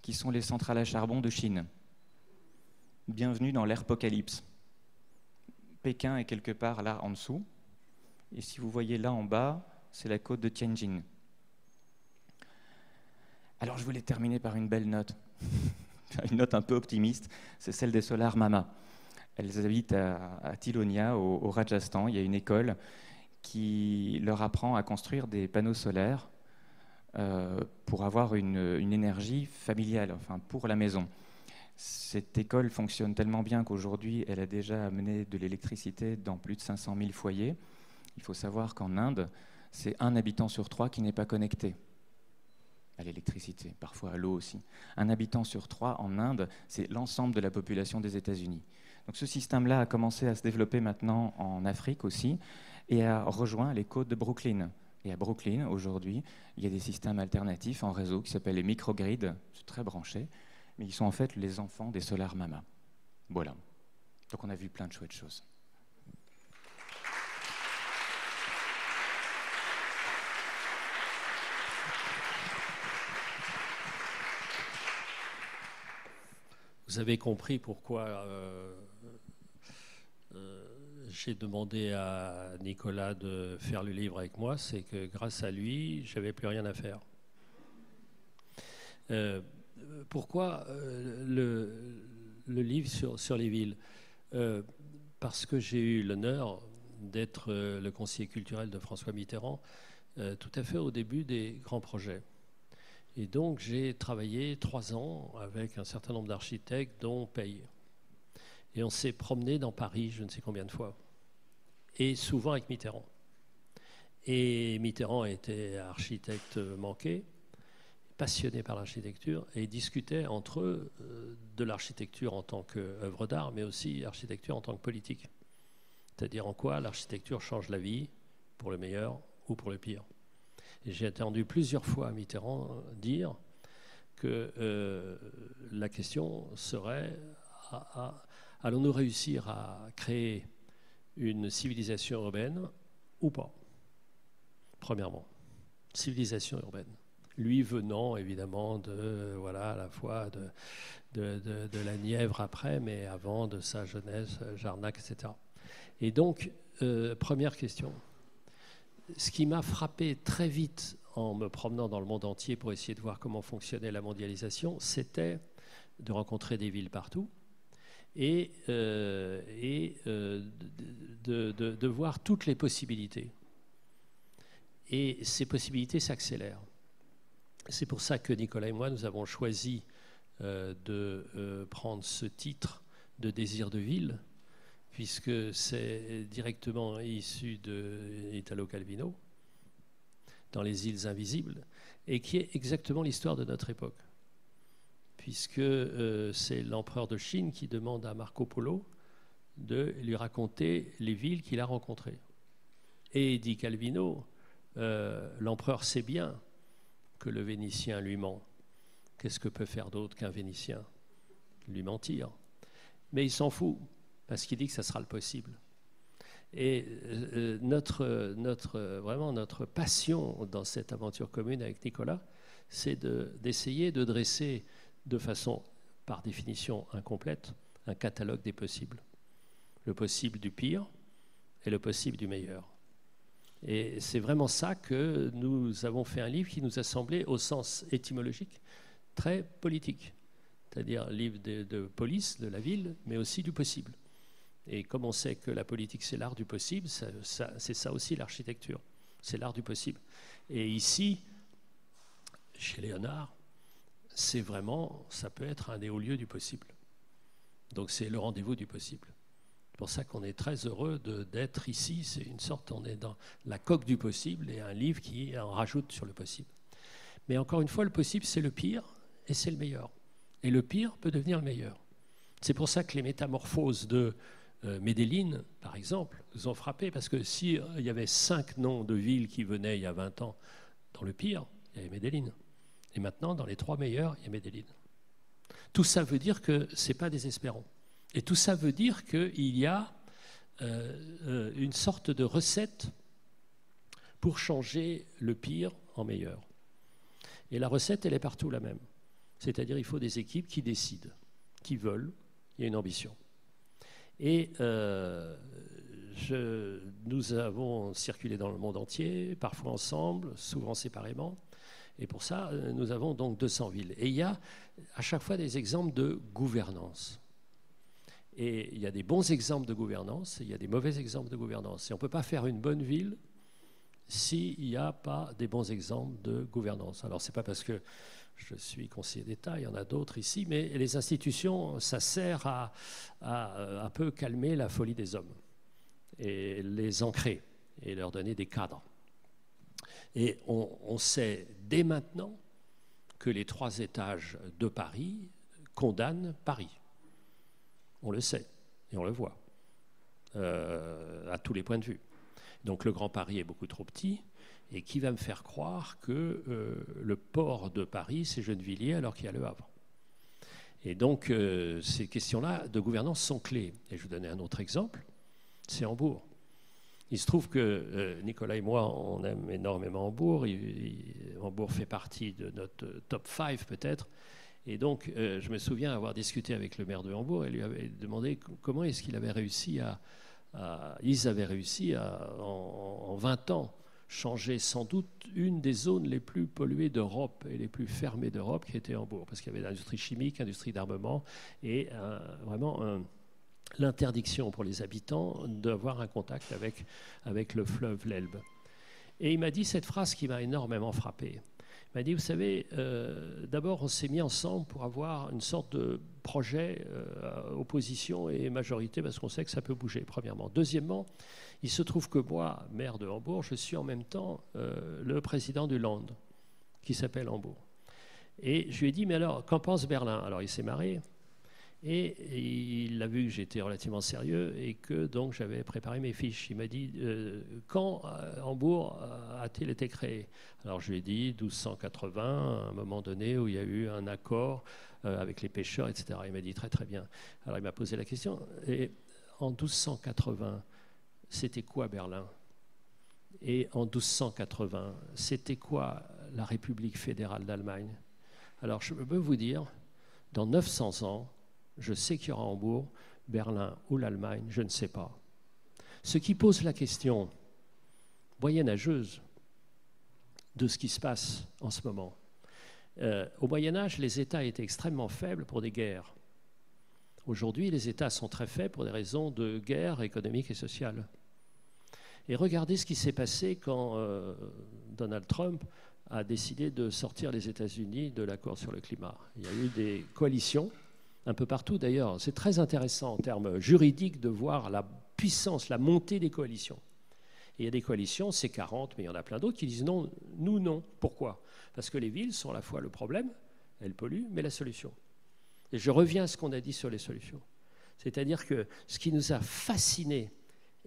qui sont les centrales à charbon de Chine. Bienvenue dans l'Apocalypse. Pékin est quelque part là en dessous, et si vous voyez là en bas, c'est la côte de Tianjin. Alors je voulais terminer par une belle note, une note un peu optimiste, c'est celle des Solar Mama. Elles habitent à Tilonia, au Rajasthan. Il y a une école qui leur apprend à construire des panneaux solaires pour avoir une énergie familiale, enfin pour la maison. Cette école fonctionne tellement bien qu'aujourd'hui, elle a déjà amené de l'électricité dans plus de 500 000 foyers. Il faut savoir qu'en Inde, c'est 1 habitant sur 3 qui n'est pas connecté à l'électricité, parfois à l'eau aussi. 1 habitant sur 3 en Inde, c'est l'ensemble de la population des États-Unis. Donc ce système-là a commencé à se développer maintenant en Afrique aussi et a rejoint les côtes de Brooklyn. Et à Brooklyn, aujourd'hui, il y a des systèmes alternatifs en réseau qui s'appellent les microgrids, c'est très branché, mais ils sont en fait les enfants des Solar Mama. Voilà. Donc on a vu plein de chouettes choses. Vous avez compris pourquoi j'ai demandé à Nicolas de faire le livre avec moi, c'est que grâce à lui, je n'avais plus rien à faire. Pourquoi le livre sur les villes? Parce que j'ai eu l'honneur d'être le conseiller culturel de François Mitterrand tout à fait au début des grands projets. Et donc j'ai travaillé 3 ans avec un certain nombre d'architectes, dont Paye. Et on s'est promené dans Paris je ne sais combien de fois. Et souvent avec Mitterrand. Et Mitterrand était architecte manqué, passionné par l'architecture, et discutait entre eux de l'architecture en tant qu'œuvre d'art, mais aussi architecture en tant que politique. C'est-à-dire en quoi l'architecture change la vie, pour le meilleur ou pour le pire. Et j'ai entendu plusieurs fois Mitterrand dire que la question serait allons-nous réussir à créer une civilisation urbaine ou pas? Premièrement, civilisation urbaine. Lui venant évidemment de, voilà, à la fois de la Nièvre après, mais avant de sa jeunesse, Jarnac, etc. Et donc, première question. Ce qui m'a frappé très vite en me promenant dans le monde entier pour essayer de voir comment fonctionnait la mondialisation, c'était de rencontrer des villes partout et de voir toutes les possibilités. Et ces possibilités s'accélèrent. C'est pour ça que Nicolas et moi, nous avons choisi de prendre ce titre de désir de ville, puisque c'est directement issu de Italo Calvino, dans Les îles invisibles, et qui est exactement l'histoire de notre époque. Puisque c'est l'empereur de Chine qui demande à Marco Polo de lui raconter les villes qu'il a rencontrées. Et dit Calvino, l'empereur sait bien que le Vénitien lui ment. Qu'est-ce que peut faire d'autre qu'un Vénitien? Lui mentir. Mais il s'en fout, parce qu'il dit que ça sera le possible. Et vraiment notre passion dans cette aventure commune avec Nicolas, c'est d'essayer de dresser de façon, par définition incomplète, un catalogue des possibles. Le possible du pire et le possible du meilleur. Et c'est vraiment ça que nous avons fait un livre qui nous a semblé, au sens étymologique, très politique. C'est-à-dire livre de police, de la ville, mais aussi du possible. Et comme on sait que la politique, c'est l'art du possible, c'est ça aussi l'architecture. C'est l'art du possible. Et ici, chez Léonard, c'est vraiment, ça peut être un des hauts lieux du possible. Donc c'est le rendez-vous du possible. C'est pour ça qu'on est très heureux d'être ici. C'est une sorte, on est dans la coque du possible et un livre qui en rajoute sur le possible. Mais encore une fois, le possible, c'est le pire et c'est le meilleur. Et le pire peut devenir le meilleur. C'est pour ça que les métamorphoses de Medellín, par exemple, nous ont frappé, parce que s'il y avait 5 noms de villes qui venaient il y a 20 ans dans le pire, il y avait Medellín. Et maintenant, dans les 3 meilleurs, il y a Medellín. Tout ça veut dire que ce n'est pas désespérant. Et tout ça veut dire qu'il y a une sorte de recette pour changer le pire en meilleur. Et la recette, elle est partout la même. C'est-à-dire il faut des équipes qui décident, qui veulent, il y a une ambition. Et nous avons circulé dans le monde entier, parfois ensemble, souvent séparément. Et pour ça, nous avons donc 200 villes. Et il y a à chaque fois des exemples de gouvernance. Et il y a des bons exemples de gouvernance et il y a des mauvais exemples de gouvernance. Et on ne peut pas faire une bonne ville s'il n'y a pas des bons exemples de gouvernance. Alors, ce n'est pas parce que je suis conseiller d'État, il y en a d'autres ici, mais les institutions, ça sert à un peu calmer la folie des hommes et les ancrer et leur donner des cadres. Et on sait dès maintenant que les 3 étages de Paris condamnent Paris. On le sait et on le voit à tous les points de vue. Donc le Grand Paris est beaucoup trop petit. Et qui va me faire croire que le port de Paris, c'est Gennevilliers, alors qu'il y a Le Havre. Et donc, ces questions-là de gouvernance sont clés. Et je vous donne un autre exemple, c'est Hambourg. Il se trouve que Nicolas et moi, on aime énormément Hambourg. Hambourg fait partie de notre top 5 peut-être. Et donc, je me souviens avoir discuté avec le maire de Hambourg et lui avait demandé comment est-ce qu'il avait réussi ils avaient réussi en 20 ans, changer sans doute une des zones les plus polluées d'Europe et les plus fermées d'Europe, qui était Hambourg, parce qu'il y avait l'industrie chimique, l'industrie d'armement, et vraiment l'interdiction pour les habitants d'avoir un contact avec le fleuve l'Elbe. Et il m'a dit cette phrase qui m'a énormément frappé. Il m'a dit, vous savez, d'abord on s'est mis ensemble pour avoir une sorte de projet opposition et majorité, parce qu'on sait que ça peut bouger, premièrement. Deuxièmement, il se trouve que moi, maire de Hambourg, je suis en même temps le président du Land, qui s'appelle Hambourg. Et je lui ai dit, mais alors, qu'en pense Berlin? Alors il s'est marré, et il a vu que j'étais relativement sérieux et que donc j'avais préparé mes fiches. Il m'a dit, quand Hambourg a-t-il été créé? Alors je lui ai dit 1280, à un moment donné où il y a eu un accord avec les pêcheurs, etc. Il m'a dit très très bien. Alors il m'a posé la question, et en 1280, c'était quoi Berlin? Et en 1280, c'était quoi la République fédérale d'Allemagne? Alors je peux vous dire, dans 900 ans, je sais qu'il y aura Hambourg, Berlin ou l'Allemagne, je ne sais pas. Ce qui pose la question moyenâgeuse de ce qui se passe en ce moment. Au Moyen-Âge, les États étaient extrêmement faibles pour des guerres. Aujourd'hui, les États sont très faibles pour des raisons de guerre économique et sociale. Et regardez ce qui s'est passé quand Donald Trump a décidé de sortir les États-Unis de l'accord sur le climat. Il y a eu des coalitions un peu partout d'ailleurs. C'est très intéressant en termes juridiques de voir la puissance, la montée des coalitions. Et il y a des coalitions, c'est 40, mais il y en a plein d'autres qui disent non, nous non. Pourquoi? Parce que les villes sont à la fois le problème, elles polluent, mais la solution. Et je reviens à ce qu'on a dit sur les solutions. C'est-à-dire que ce qui nous a fascinés,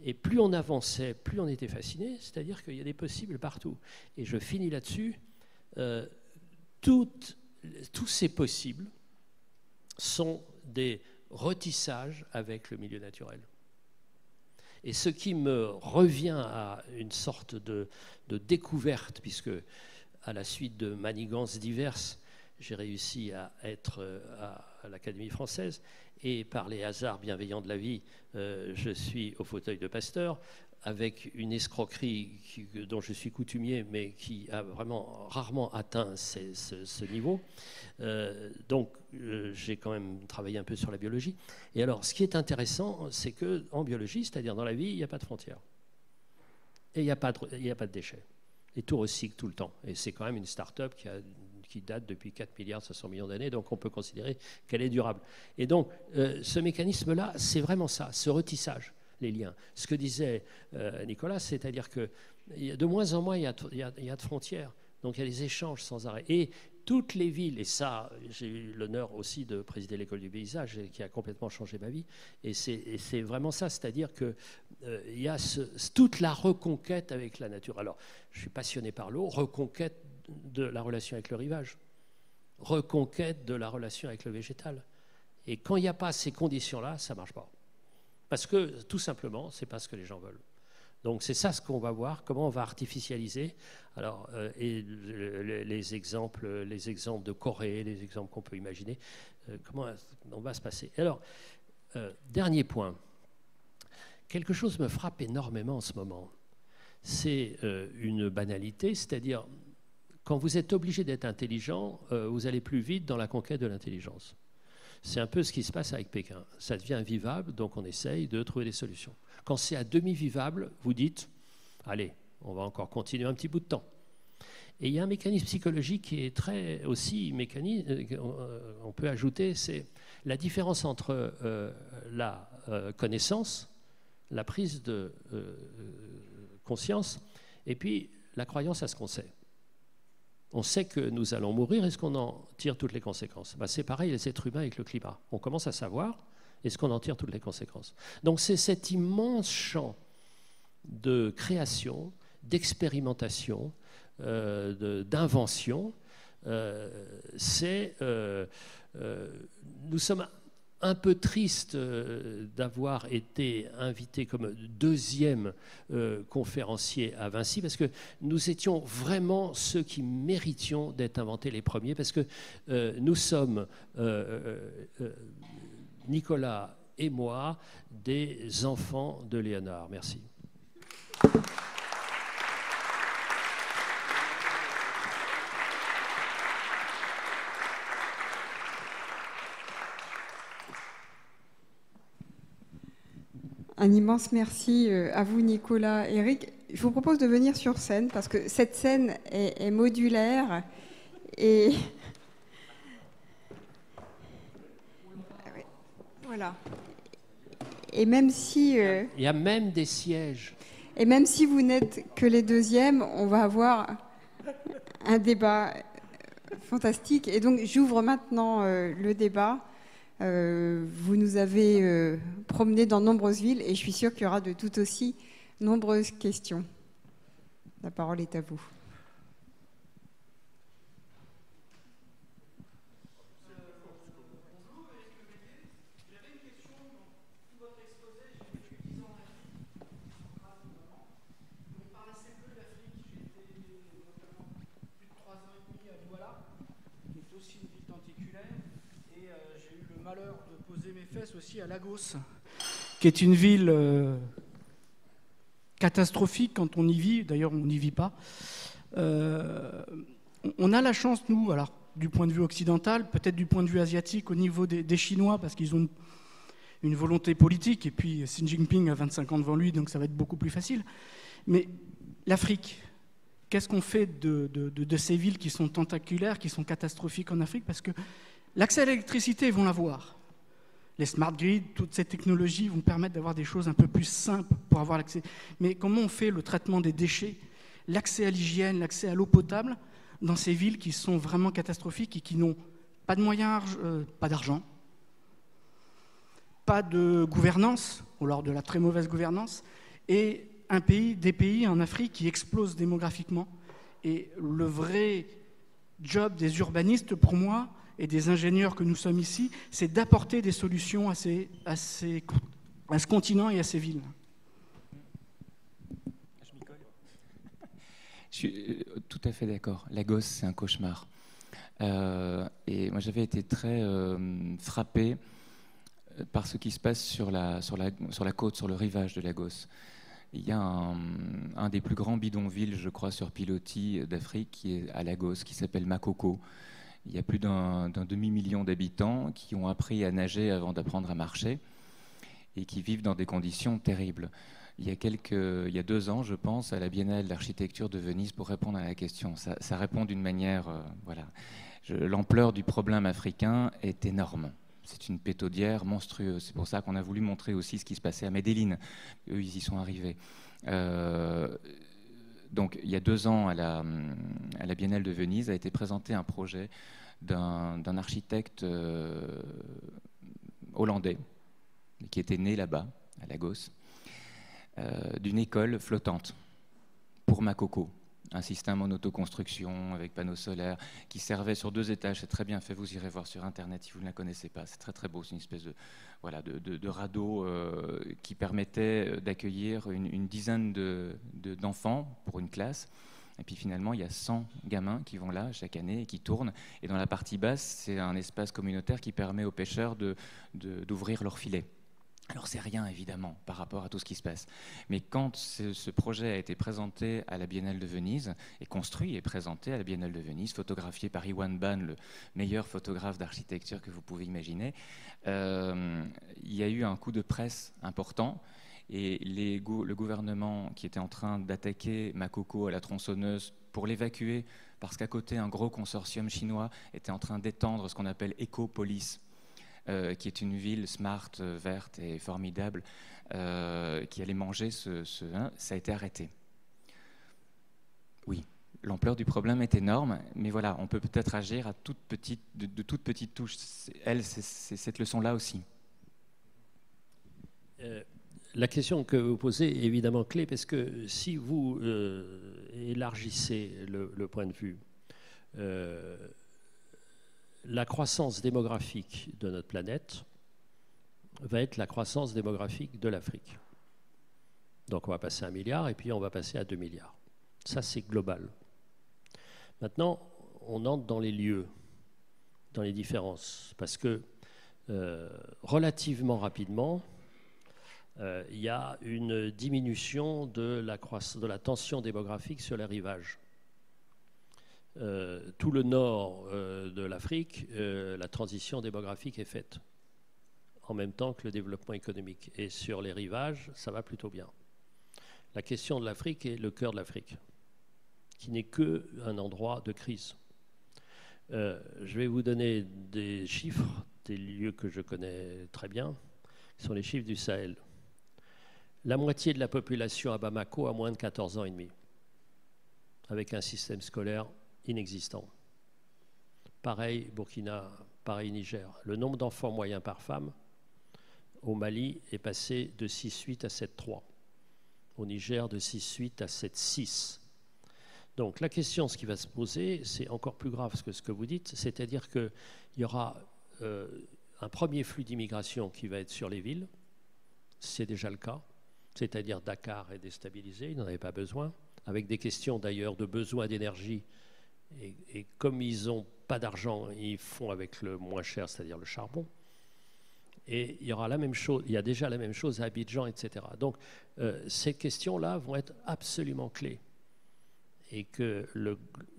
et plus on avançait, plus on était fascinés, c'est-à-dire qu'il y a des possibles partout. Et je finis là-dessus, tous ces possibles sont des retissages avec le milieu naturel. Et ce qui me revient à une sorte de découverte, puisque à la suite de manigances diverses, j'ai réussi à être à l'Académie française, et par les hasards bienveillants de la vie, je suis au fauteuil de Pasteur, avec une escroquerie dont je suis coutumier, mais qui a vraiment rarement atteint ce niveau. Donc, j'ai quand même travaillé un peu sur la biologie. Et alors, ce qui est intéressant, c'est qu'en biologie, c'est-à-dire dans la vie, il n'y a pas de frontières. Et il n'y a pas de déchets. Et tout recycle tout le temps. Et c'est quand même une start-up qui date depuis 4 milliards 500 millions d'années, donc on peut considérer qu'elle est durable. Et donc, ce mécanisme-là, c'est vraiment ça, ce retissage, les liens. Ce que disait Nicolas, c'est-à-dire que de moins en moins, il y a de frontières. Donc, il y a des échanges sans arrêt. Et toutes les villes, et ça, j'ai eu l'honneur aussi de présider l'école du paysage, qui a complètement changé ma vie, et c'est vraiment ça, c'est-à-dire qu'il y a toute la reconquête avec la nature. Alors, je suis passionné par l'eau, reconquête de la relation avec le rivage, reconquête de la relation avec le végétal. Et quand il n'y a pas ces conditions-là, ça ne marche pas. Parce que, tout simplement, ce n'est pas ce que les gens veulent. Donc c'est ça ce qu'on va voir, comment on va artificialiser. Alors, et les exemples de Corée, les exemples qu'on peut imaginer, comment on va se passer. Alors, dernier point. Quelque chose me frappe énormément en ce moment. C'est une banalité, c'est-à-dire, quand vous êtes obligé d'être intelligent, vous allez plus vite dans la conquête de l'intelligence. C'est un peu ce qui se passe avec Pékin. Ça devient invivable, donc on essaye de trouver des solutions. Quand c'est à demi-vivable, vous dites, allez, On va encore continuer un petit bout de temps. Et il y a un mécanisme psychologique qui est très aussi mécanique, on peut ajouter, c'est la différence entre la connaissance, la prise de conscience, et puis la croyance à ce qu'on sait. On sait que nous allons mourir, est-ce qu'on en tire toutes les conséquences? C'est pareil les êtres humains avec le climat. On commence à savoir, est-ce qu'on en tire toutes les conséquences? Donc c'est cet immense champ de création, d'expérimentation, d'invention. Nous sommes un peu tristes d'avoir été invités comme deuxième conférencier à Vinci, parce que nous étions vraiment ceux qui méritions d'être inventés les premiers, parce que nous sommes, Nicolas et moi, des enfants de Léonard. Merci. Un immense merci à vous, Nicolas, Eric. Je vous propose de venir sur scène parce que cette scène est modulaire et voilà. Et même si il y a même des sièges. Et même si vous n'êtes que les deuxièmes, on va avoir un débat fantastique. Et donc j'ouvre maintenant le débat. Vous nous avez promené dans de nombreuses villes et je suis sûre qu'il y aura de tout aussi nombreuses questions. La parole est à vous. J'avais une question dans tout votre exposé. J'ai vécu 10 ans en Afrique, centrale notamment. On parle assez peu de l'Afrique. J'ai été notamment plus de 3 ans et demi à Douala, qui est aussi une ville denticulaire. Et j'ai eu le malheur de poser mes fesses aussi à Lagos, qui est une ville catastrophique quand on y vit. D'ailleurs, on n'y vit pas. On a la chance, nous, alors du point de vue occidental, peut-être du point de vue asiatique, au niveau des Chinois, parce qu'ils ont une volonté politique, et puis Xi Jinping a 25 ans devant lui, donc ça va être beaucoup plus facile. Mais l'Afrique, qu'est-ce qu'on fait de ces villes qui sont tentaculaires, qui sont catastrophiques en Afrique? Parce que l'accès à l'électricité, ils vont l'avoir. Les smart grids, toutes ces technologies vont permettre d'avoir des choses un peu plus simples pour avoir l'accès. Mais comment on fait le traitement des déchets, l'accès à l'hygiène, l'accès à l'eau potable dans ces villes qui sont vraiment catastrophiques et qui n'ont pas de moyens, pas d'argent, pas de gouvernance, ou alors de la très mauvaise gouvernance, et des pays en Afrique qui explosent démographiquement. Et le vrai job des urbanistes, pour moi, et des ingénieurs que nous sommes ici, c'est d'apporter des solutions à ce continent et à ces villes. Je suis tout à fait d'accord. Lagos, c'est un cauchemar. Et moi, j'avais été très frappé par ce qui se passe sur la côte, sur le rivage de Lagos. Il y a un des plus grands bidonvilles, je crois, sur pilotis d'Afrique, qui est à Lagos, qui s'appelle Makoko. Il y a plus d'un demi-million d'habitants qui ont appris à nager avant d'apprendre à marcher et qui vivent dans des conditions terribles. Il y a 2 ans, je pense, à la Biennale d'architecture de Venise, pour répondre à la question. Ça répond d'une manière... voilà. L'ampleur du problème africain est énorme. C'est une pétaudière monstrueuse. C'est pour ça qu'on a voulu montrer aussi ce qui se passait à Medellín. Eux, ils y sont arrivés. Donc, il y a 2 ans, à la Biennale de Venise, a été présenté un projet d'un architecte hollandais qui était né là-bas, à Lagos, d'une école flottante pour Makoko. Un système en autoconstruction avec panneaux solaires qui servait sur 2 étages. C'est très bien fait, vous irez voir sur Internet si vous ne la connaissez pas. C'est très très beau, c'est une espèce de radeau qui permettait d'accueillir une dizaine d'enfants pour une classe. Et puis finalement, il y a 100 gamins qui vont là chaque année et qui tournent. Et dans la partie basse, c'est un espace communautaire qui permet aux pêcheurs d'ouvrir leurs filets. Alors c'est rien évidemment par rapport à tout ce qui se passe. Mais quand ce projet a été présenté à la Biennale de Venise, et construit et présenté à la Biennale de Venise, photographié par Iwan Ban, le meilleur photographe d'architecture que vous pouvez imaginer, il y a eu un coup de presse important. Et le gouvernement qui était en train d'attaquer Makoko à la tronçonneuse pour l'évacuer, parce qu'à côté, un gros consortium chinois était en train d'étendre ce qu'on appelle Ecopolis, qui est une ville smart, verte et formidable, qui allait manger ça a été arrêté. Oui, l'ampleur du problème est énorme, mais voilà, on peut peut-être agir à de toutes petites touches. C'est cette leçon-là aussi. La question que vous posez est évidemment clé, parce que si vous élargissez le point de vue, la croissance démographique de notre planète va être la croissance démographique de l'Afrique. Donc on va passer à 1 milliard et puis on va passer à 2 milliards. Ça, c'est global. Maintenant, on entre dans les lieux, dans les différences, parce que relativement rapidement, il y a une diminution de la tension démographique sur les rivages. Tout le nord de l'Afrique, la transition démographique est faite en même temps que le développement économique. Et sur les rivages, ça va plutôt bien. La question de l'Afrique est le cœur de l'Afrique, qui n'est qu'un endroit de crise. Je vais vous donner des chiffres, des lieux que je connais très bien, qui sont les chiffres du Sahel. La moitié de la population à Bamako a moins de 14 ans et demi, avec un système scolaire inexistant. Pareil Burkina, pareil Niger. Le nombre d'enfants moyens par femme au Mali est passé de 6,8 à 7,3. Au Niger, de 6,8 à 7,6. Donc la question, ce qui va se poser, c'est encore plus grave que ce que vous dites, c'est-à-dire qu'il y aura un premier flux d'immigration qui va être sur les villes, c'est déjà le cas, c'est-à-dire Dakar est déstabilisé, il n'en avait pas besoin, avec des questions d'ailleurs de besoin d'énergie, et comme ils n'ont pas d'argent, ils font avec le moins cher, c'est-à-dire le charbon. Et il y aura la même chose, il y a déjà la même chose à Abidjan, etc. Donc ces questions-là vont être absolument clés. Et que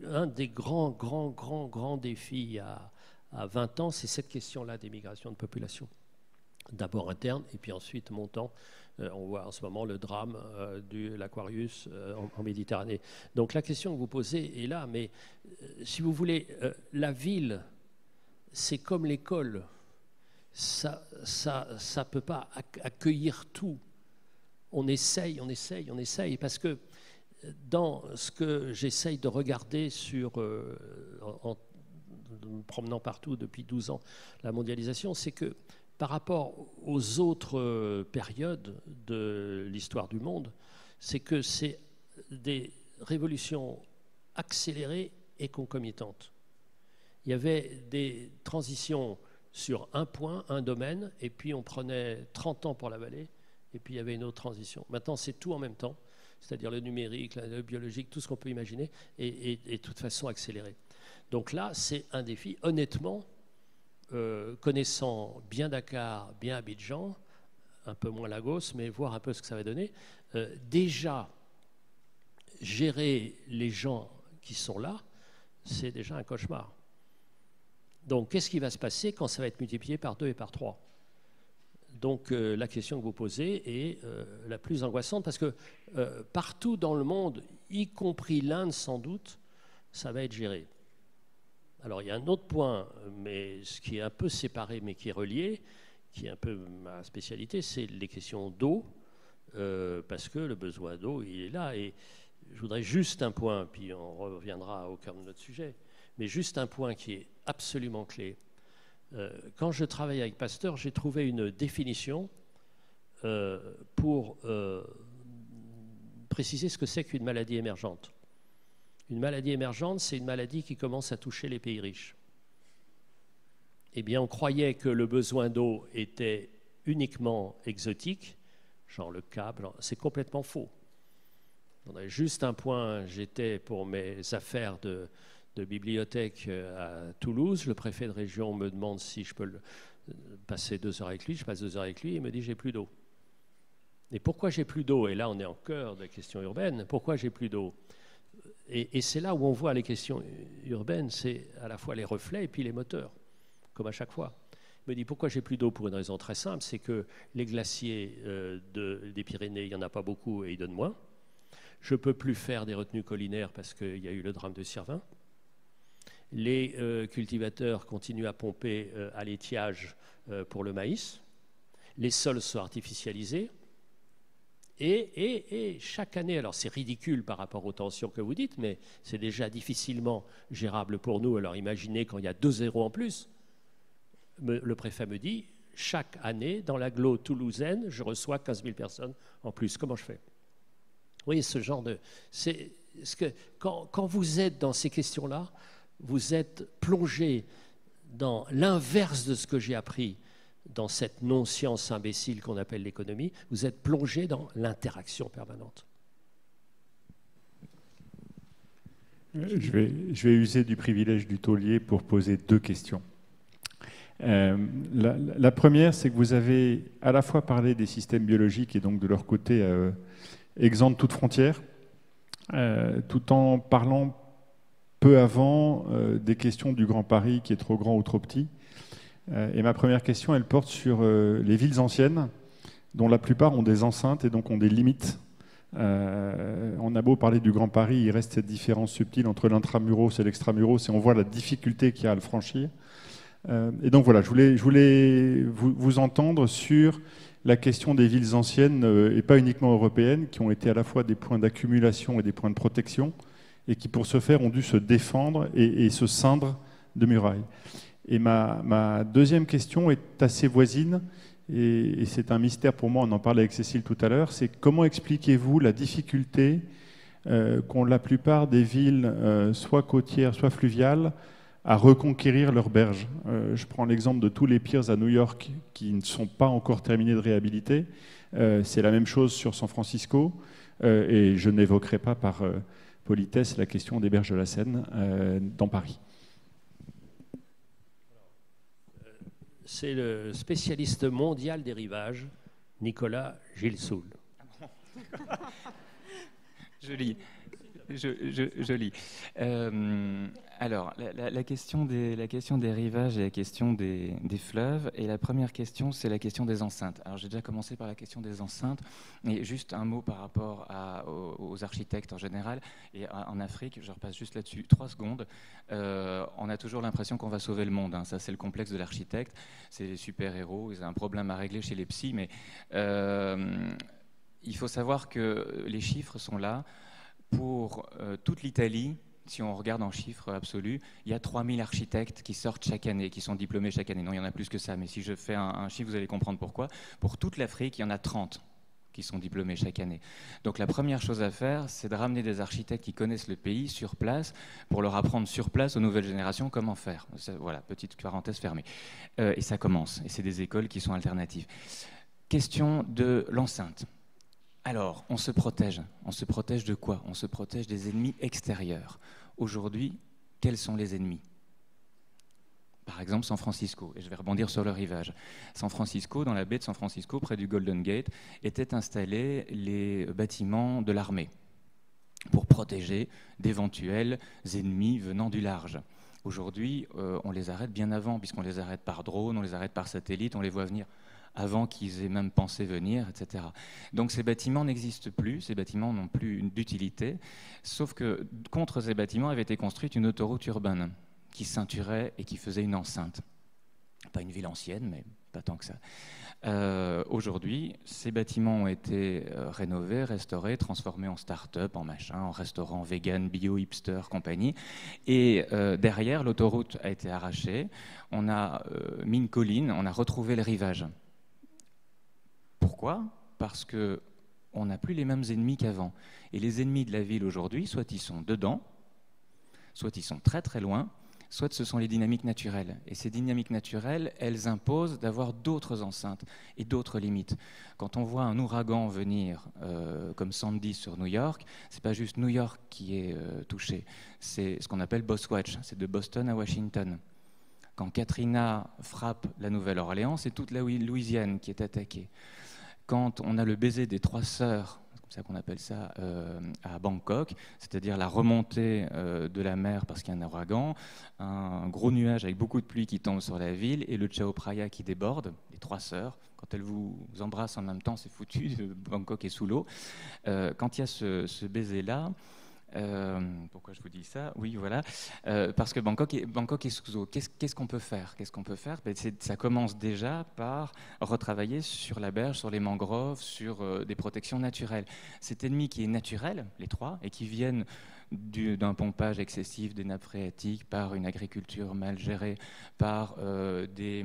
un des grands défis à 20 ans, c'est cette question-là d'émigration de population. D'abord interne, et puis ensuite montant. On voit en ce moment le drame de l'Aquarius en Méditerranée. Donc la question que vous posez est là, mais si vous voulez, la ville, c'est comme l'école. Ça peut pas accueillir tout. On essaye, parce que dans ce que j'essaye de regarder en me promenant partout depuis 12 ans, la mondialisation, c'est que par rapport aux autres périodes de l'histoire du monde, c'est que c'est des révolutions accélérées et concomitantes. Il y avait des transitions sur un point, un domaine, et puis on prenait 30 ans pour l'avaler, et puis il y avait une autre transition. Maintenant, c'est tout en même temps, c'est-à-dire le numérique, le biologique, tout ce qu'on peut imaginer, et de toute façon accéléré. Donc là, c'est un défi. Honnêtement, connaissant bien Dakar, bien Abidjan, un peu moins Lagos, mais voir un peu ce que ça va donner, déjà, gérer les gens qui sont là, c'est déjà un cauchemar. Donc, qu'est-ce qui va se passer quand ça va être multiplié par 2 et par 3 ? Donc, la question que vous posez est la plus angoissante, parce que partout dans le monde, y compris l'Inde sans doute, ça va être géré. Alors, il y a un autre point, mais ce qui est un peu séparé, mais qui est relié, qui est un peu ma spécialité, c'est les questions d'eau, parce que le besoin d'eau, il est là. Et je voudrais juste un point, puis on reviendra au cœur de notre sujet, mais juste un point qui est absolument clé. Quand je travaille avec Pasteur, j'ai trouvé une définition pour préciser ce que c'est qu'une maladie émergente. Une maladie émergente, c'est une maladie qui commence à toucher les pays riches. Eh bien, on croyait que le besoin d'eau était uniquement exotique, genre le câble, c'est complètement faux. On avait juste un point, j'étais pour mes affaires de bibliothèque à Toulouse, le préfet de région me demande si je peux passer 2 heures avec lui, je passe 2 heures avec lui, il me dit j'ai plus d'eau. Et pourquoi j'ai plus d'eau ? Et là on est en cœur de la question urbaine, pourquoi j'ai plus d'eau ? Et c'est là où on voit les questions urbaines, c'est à la fois les reflets et puis les moteurs, comme à chaque fois. me dit pourquoi j'ai plus d'eau pour une raison très simple, c'est que les glaciers des Pyrénées, il n'y en a pas beaucoup et ils donnent moins. Je ne peux plus faire des retenues collinaires parce qu'il y a eu le drame de Sirvin. Les cultivateurs continuent à pomper à l'étiage pour le maïs. Les sols sont artificialisés. Et chaque année, alors c'est ridicule par rapport aux tensions que vous dites, mais c'est déjà difficilement gérable pour nous. Alors imaginez quand il y a 2 zéros en plus. Le préfet me dit, chaque année, dans l'agglo toulousaine, je reçois 15 000 personnes en plus. Comment je fais? Oui, ce genre de... Quand vous êtes dans ces questions-là, vous êtes plongé dans l'inverse de ce que j'ai appris dans cette non-science imbécile qu'on appelle l'économie, vous êtes plongé dans l'interaction permanente. Je vais user du privilège du taulier pour poser 2 questions. La première, c'est que vous avez à la fois parlé des systèmes biologiques et donc de leur côté exempt de toute frontière, tout en parlant peu avant des questions du Grand Paris qui est trop grand ou trop petit. Et ma première question, elle porte sur les villes anciennes, dont la plupart ont des enceintes et donc ont des limites. On a beau parler du Grand Paris, il reste cette différence subtile entre l'intramuros et l'extramuros, et on voit la difficulté qu'il y a à le franchir. Et donc voilà, je voulais vous entendre sur la question des villes anciennes, et pas uniquement européennes, qui ont été à la fois des points d'accumulation et des points de protection, et qui pour ce faire ont dû se défendre et se ceindre de murailles. Et ma deuxième question est assez voisine, et c'est un mystère pour moi, on en parlait avec Cécile tout à l'heure, c'est comment expliquez-vous la difficulté qu'ont la plupart des villes, soit côtières, soit fluviales, à reconquérir leurs berges. Je prends l'exemple de tous les piers à New York qui ne sont pas encore terminés de réhabiliter. C'est la même chose sur San Francisco, et je n'évoquerai pas par politesse la question des berges de la Seine dans Paris. C'est le spécialiste mondial des rivages, Nicolas Gilsoul. Joli. Joli. Alors, la question des rivages et la question des fleuves. Et la première question, c'est la question des enceintes. Alors, j'ai déjà commencé par la question des enceintes. Et juste un mot par rapport aux architectes en général. Et en Afrique, je repasse juste là-dessus 3 secondes. On a toujours l'impression qu'on va sauver le monde. Hein. Ça, c'est le complexe de l'architecte. C'est les super-héros. Ils ont un problème à régler chez les psys. Mais il faut savoir que les chiffres sont là. Pour toute l'Italie, si on regarde en chiffres absolus, il y a 3000 architectes qui sortent chaque année, qui sont diplômés chaque année. Non, il y en a plus que ça, mais si je fais un chiffre, vous allez comprendre pourquoi. Pour toute l'Afrique, il y en a 30 qui sont diplômés chaque année. Donc la première chose à faire, c'est de ramener des architectes qui connaissent le pays sur place, pour leur apprendre sur place aux nouvelles générations comment faire. Voilà, petite parenthèse fermée. Et ça commence, et c'est des écoles qui sont alternatives. Question de l'enceinte. Alors, on se protège. On se protège de quoi? On se protège des ennemis extérieurs. Aujourd'hui, quels sont les ennemis? Par exemple, San Francisco, et je vais rebondir sur le rivage. San Francisco, dans la baie de San Francisco, près du Golden Gate, étaient installés les bâtiments de l'armée pour protéger d'éventuels ennemis venant du large. Aujourd'hui, on les arrête bien avant, puisqu'on les arrête par drone, on les arrête par satellite, on les voit venir avant qu'ils aient même pensé venir, etc. Donc ces bâtiments n'existent plus, ces bâtiments n'ont plus d'utilité, sauf que contre ces bâtiments avait été construite une autoroute urbaine qui ceinturait et qui faisait une enceinte. Pas une ville ancienne, mais pas tant que ça. Aujourd'hui, ces bâtiments ont été rénovés, restaurés, transformés en start-up, en machin, en restaurant vegan, bio, hipster, compagnie. Et derrière, l'autoroute a été arrachée, on a mis une colline, on a retrouvé le rivage. Pourquoi? Parce qu'on n'a plus les mêmes ennemis qu'avant. Et les ennemis de la ville aujourd'hui, soit ils sont dedans, soit ils sont très très loin, soit ce sont les dynamiques naturelles. Et ces dynamiques naturelles, elles imposent d'avoir d'autres enceintes et d'autres limites. Quand on voit un ouragan venir comme Sandy sur New York, c'est pas juste New York qui est touché, c'est ce qu'on appelle Boswatch, c'est de Boston à Washington. Quand Katrina frappe la Nouvelle-Orléans, c'est toute la Louisiane qui est attaquée. Quand on a le baiser des 3 sœurs, c'est ça qu'on appelle ça, à Bangkok, c'est-à-dire la remontée de la mer parce qu'il y a un ouragan, un gros nuage avec beaucoup de pluie qui tombe sur la ville et le Chao Phraya qui déborde, les trois sœurs. Quand elles vous embrassent en même temps, c'est foutu, Bangkok est sous l'eau. Quand il y a ce baiser-là, pourquoi je vous dis ça? Oui, voilà. Parce que Bangkok est sous eau. Qu'est-ce qu'on peut faire? Ça commence déjà par retravailler sur la berge, sur les mangroves, sur des protections naturelles. Cet ennemi qui est naturel, les trois, et qui viennent d'un pompage excessif des nappes phréatiques, par une agriculture mal gérée, par des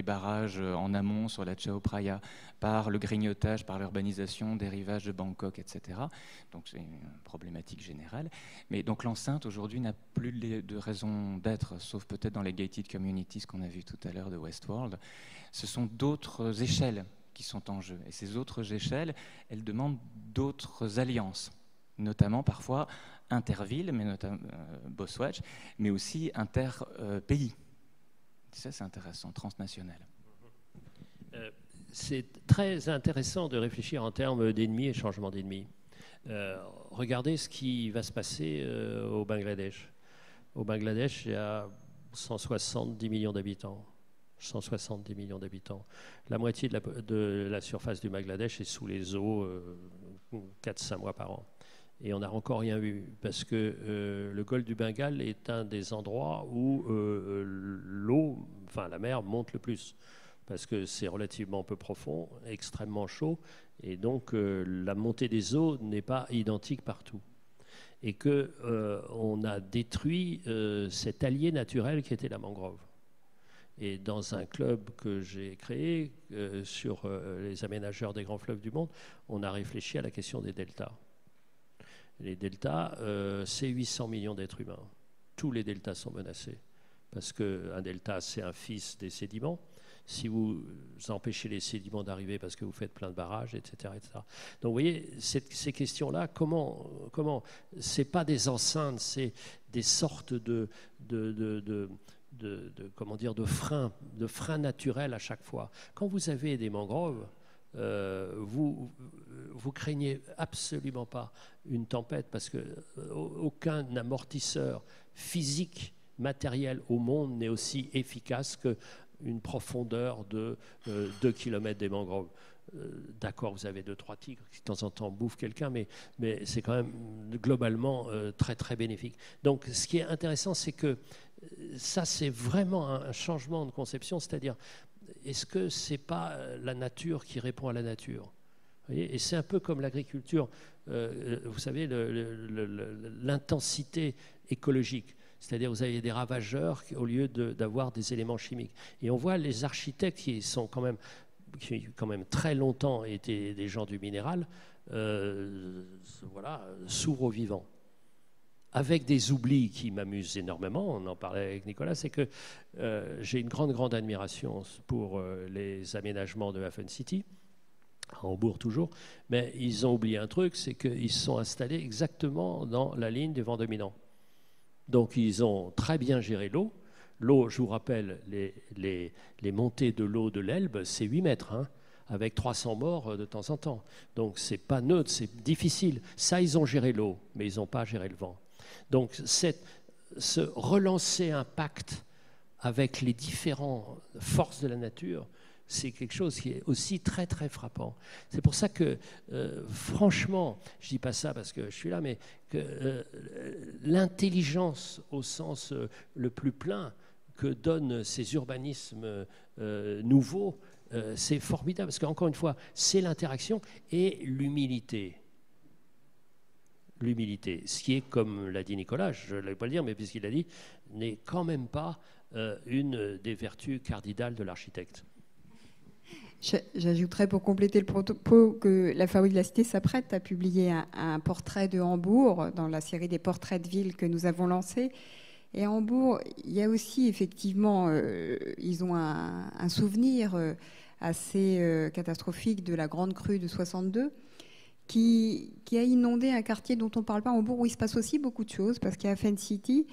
barrages en amont sur la Chao Phraya, par le grignotage, par l'urbanisation des rivages de Bangkok, etc. Donc c'est une problématique générale. Mais donc l'enceinte aujourd'hui n'a plus de raison d'être, sauf peut-être dans les gated communities qu'on a vu tout à l'heure de Westworld. Ce sont d'autres échelles qui sont en jeu. Et ces autres échelles, elles demandent d'autres alliances, notamment parfois intervilles, mais notamment Boswatch, mais aussi interpays. Ça, c'est intéressant, transnational. C'est très intéressant de réfléchir en termes d'ennemis et changement d'ennemis. Regardez ce qui va se passer au Bangladesh. Au Bangladesh, il y a 170 millions d'habitants. 170 millions d'habitants. La moitié de la surface du Bangladesh est sous les eaux 4-5 mois par an. Et on n'a encore rien vu, parce que le golfe du Bengale est un des endroits où l'eau, enfin la mer, monte le plus, parce que c'est relativement peu profond, extrêmement chaud, et donc la montée des eaux n'est pas identique partout. Et qu'on a détruit cet allié naturel qui était la mangrove. Et dans un club que j'ai créé sur les aménageurs des grands fleuves du monde, on a réfléchi à la question des deltas. Les deltas, c'est 800 millions d'êtres humains. Tous les deltas sont menacés. Parce qu'un delta, c'est un fils des sédiments. Si vous empêchez les sédiments d'arriver parce que vous faites plein de barrages, etc. etc. Donc vous voyez, ces questions-là, comment c'est pas des enceintes, c'est des sortes de freins naturels à chaque fois. Quand vous avez des mangroves, vous craignez absolument pas une tempête parce que aucun amortisseur physique, matériel au monde n'est aussi efficace qu'une profondeur de 2 km des mangroves. D'accord, vous avez 2-3 tigres qui de temps en temps bouffent quelqu'un, mais c'est quand même globalement très très bénéfique. Donc ce qui est intéressant, c'est que ça c'est vraiment un changement de conception, c'est-à-dire est-ce que ce n'est pas la nature qui répond à la nature? Vous voyez, et c'est un peu comme l'agriculture, vous savez, l'intensité écologique. C'est-à-dire vous avez des ravageurs au lieu d'avoir des éléments chimiques. Et on voit les architectes qui ont quand même très longtemps été des gens du minéral, sourds au vivant. Avec des oublis qui m'amusent énormément, on en parlait avec Nicolas, c'est que j'ai une grande admiration pour les aménagements de Hafen City, à Hambourg toujours, mais ils ont oublié un truc, c'est qu'ils se sont installés exactement dans la ligne des vents dominants. Donc ils ont très bien géré l'eau. L'eau, je vous rappelle, les montées de l'eau de l'Elbe, c'est 8 mètres, hein, avec 300 morts de temps en temps. Donc c'est pas neutre, c'est difficile. Ça, ils ont géré l'eau, mais ils n'ont pas géré le vent. Donc se relancer un pacte avec les différentes forces de la nature, c'est quelque chose qui est aussi très très frappant. C'est pour ça que franchement, je dis pas ça parce que je suis là, mais que l'intelligence au sens le plus plein que donnent ces urbanismes nouveaux, c'est formidable parce qu'encore une fois, c'est l'interaction et l'humilité. L'humilité, ce qui est, comme l'a dit Nicolas, je ne l'avais pas le dire, mais puisqu'il l'a dit, n'est quand même pas une des vertus cardinales de l'architecte. J'ajouterais pour compléter le propos que la Fabrique de la Cité s'apprête à publier un portrait de Hambourg dans la série des portraits de ville que nous avons lancée. Et à Hambourg, il y a aussi effectivement, ils ont un souvenir assez catastrophique de la grande crue de 62 qui a inondé un quartier dont on ne parle pas, Hambourg, où il se passe aussi beaucoup de choses, parce qu'il y a Hafen City.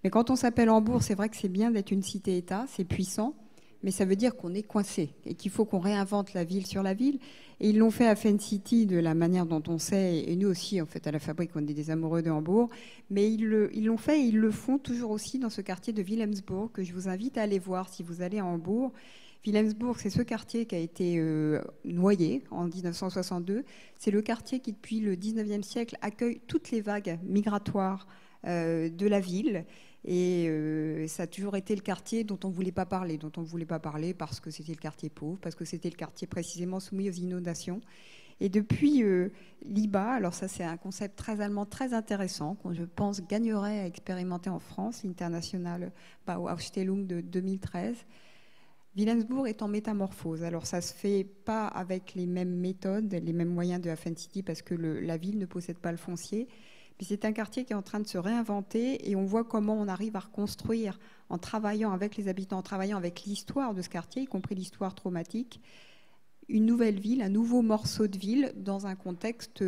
Mais quand on s'appelle Hambourg, c'est vrai que c'est bien d'être une cité-État, c'est puissant. mais ça veut dire qu'on est coincé et qu'il faut qu'on réinvente la ville sur la ville. Et ils l'ont fait à Fen City de la manière dont on sait, et nous aussi, en fait, à la Fabrique, on est des amoureux de Hambourg, mais ils l'ont fait et ils le font toujours aussi dans ce quartier de Wilhelmsburg, que je vous invite à aller voir si vous allez à Hambourg. Wilhelmsburg, c'est ce quartier qui a été noyé en 1962. C'est le quartier qui, depuis le 19e siècle, accueille toutes les vagues migratoires de la ville. Et ça a toujours été le quartier dont on ne voulait pas parler, parce que c'était le quartier pauvre, parce que c'était le quartier précisément soumis aux inondations. Et depuis l'IBA, alors ça c'est un concept très allemand, très intéressant, qu'on je pense gagnerait à expérimenter en France, l'International Bauausstellung de 2013. Wilhelmsburg est en métamorphose. Alors ça ne se fait pas avec les mêmes méthodes, les mêmes moyens de Hafen City, parce que la ville ne possède pas le foncier. Puis c'est un quartier qui est en train de se réinventer et on voit comment on arrive à reconstruire en travaillant avec les habitants, en travaillant avec l'histoire de ce quartier, y compris l'histoire traumatique, une nouvelle ville, un nouveau morceau de ville dans un contexte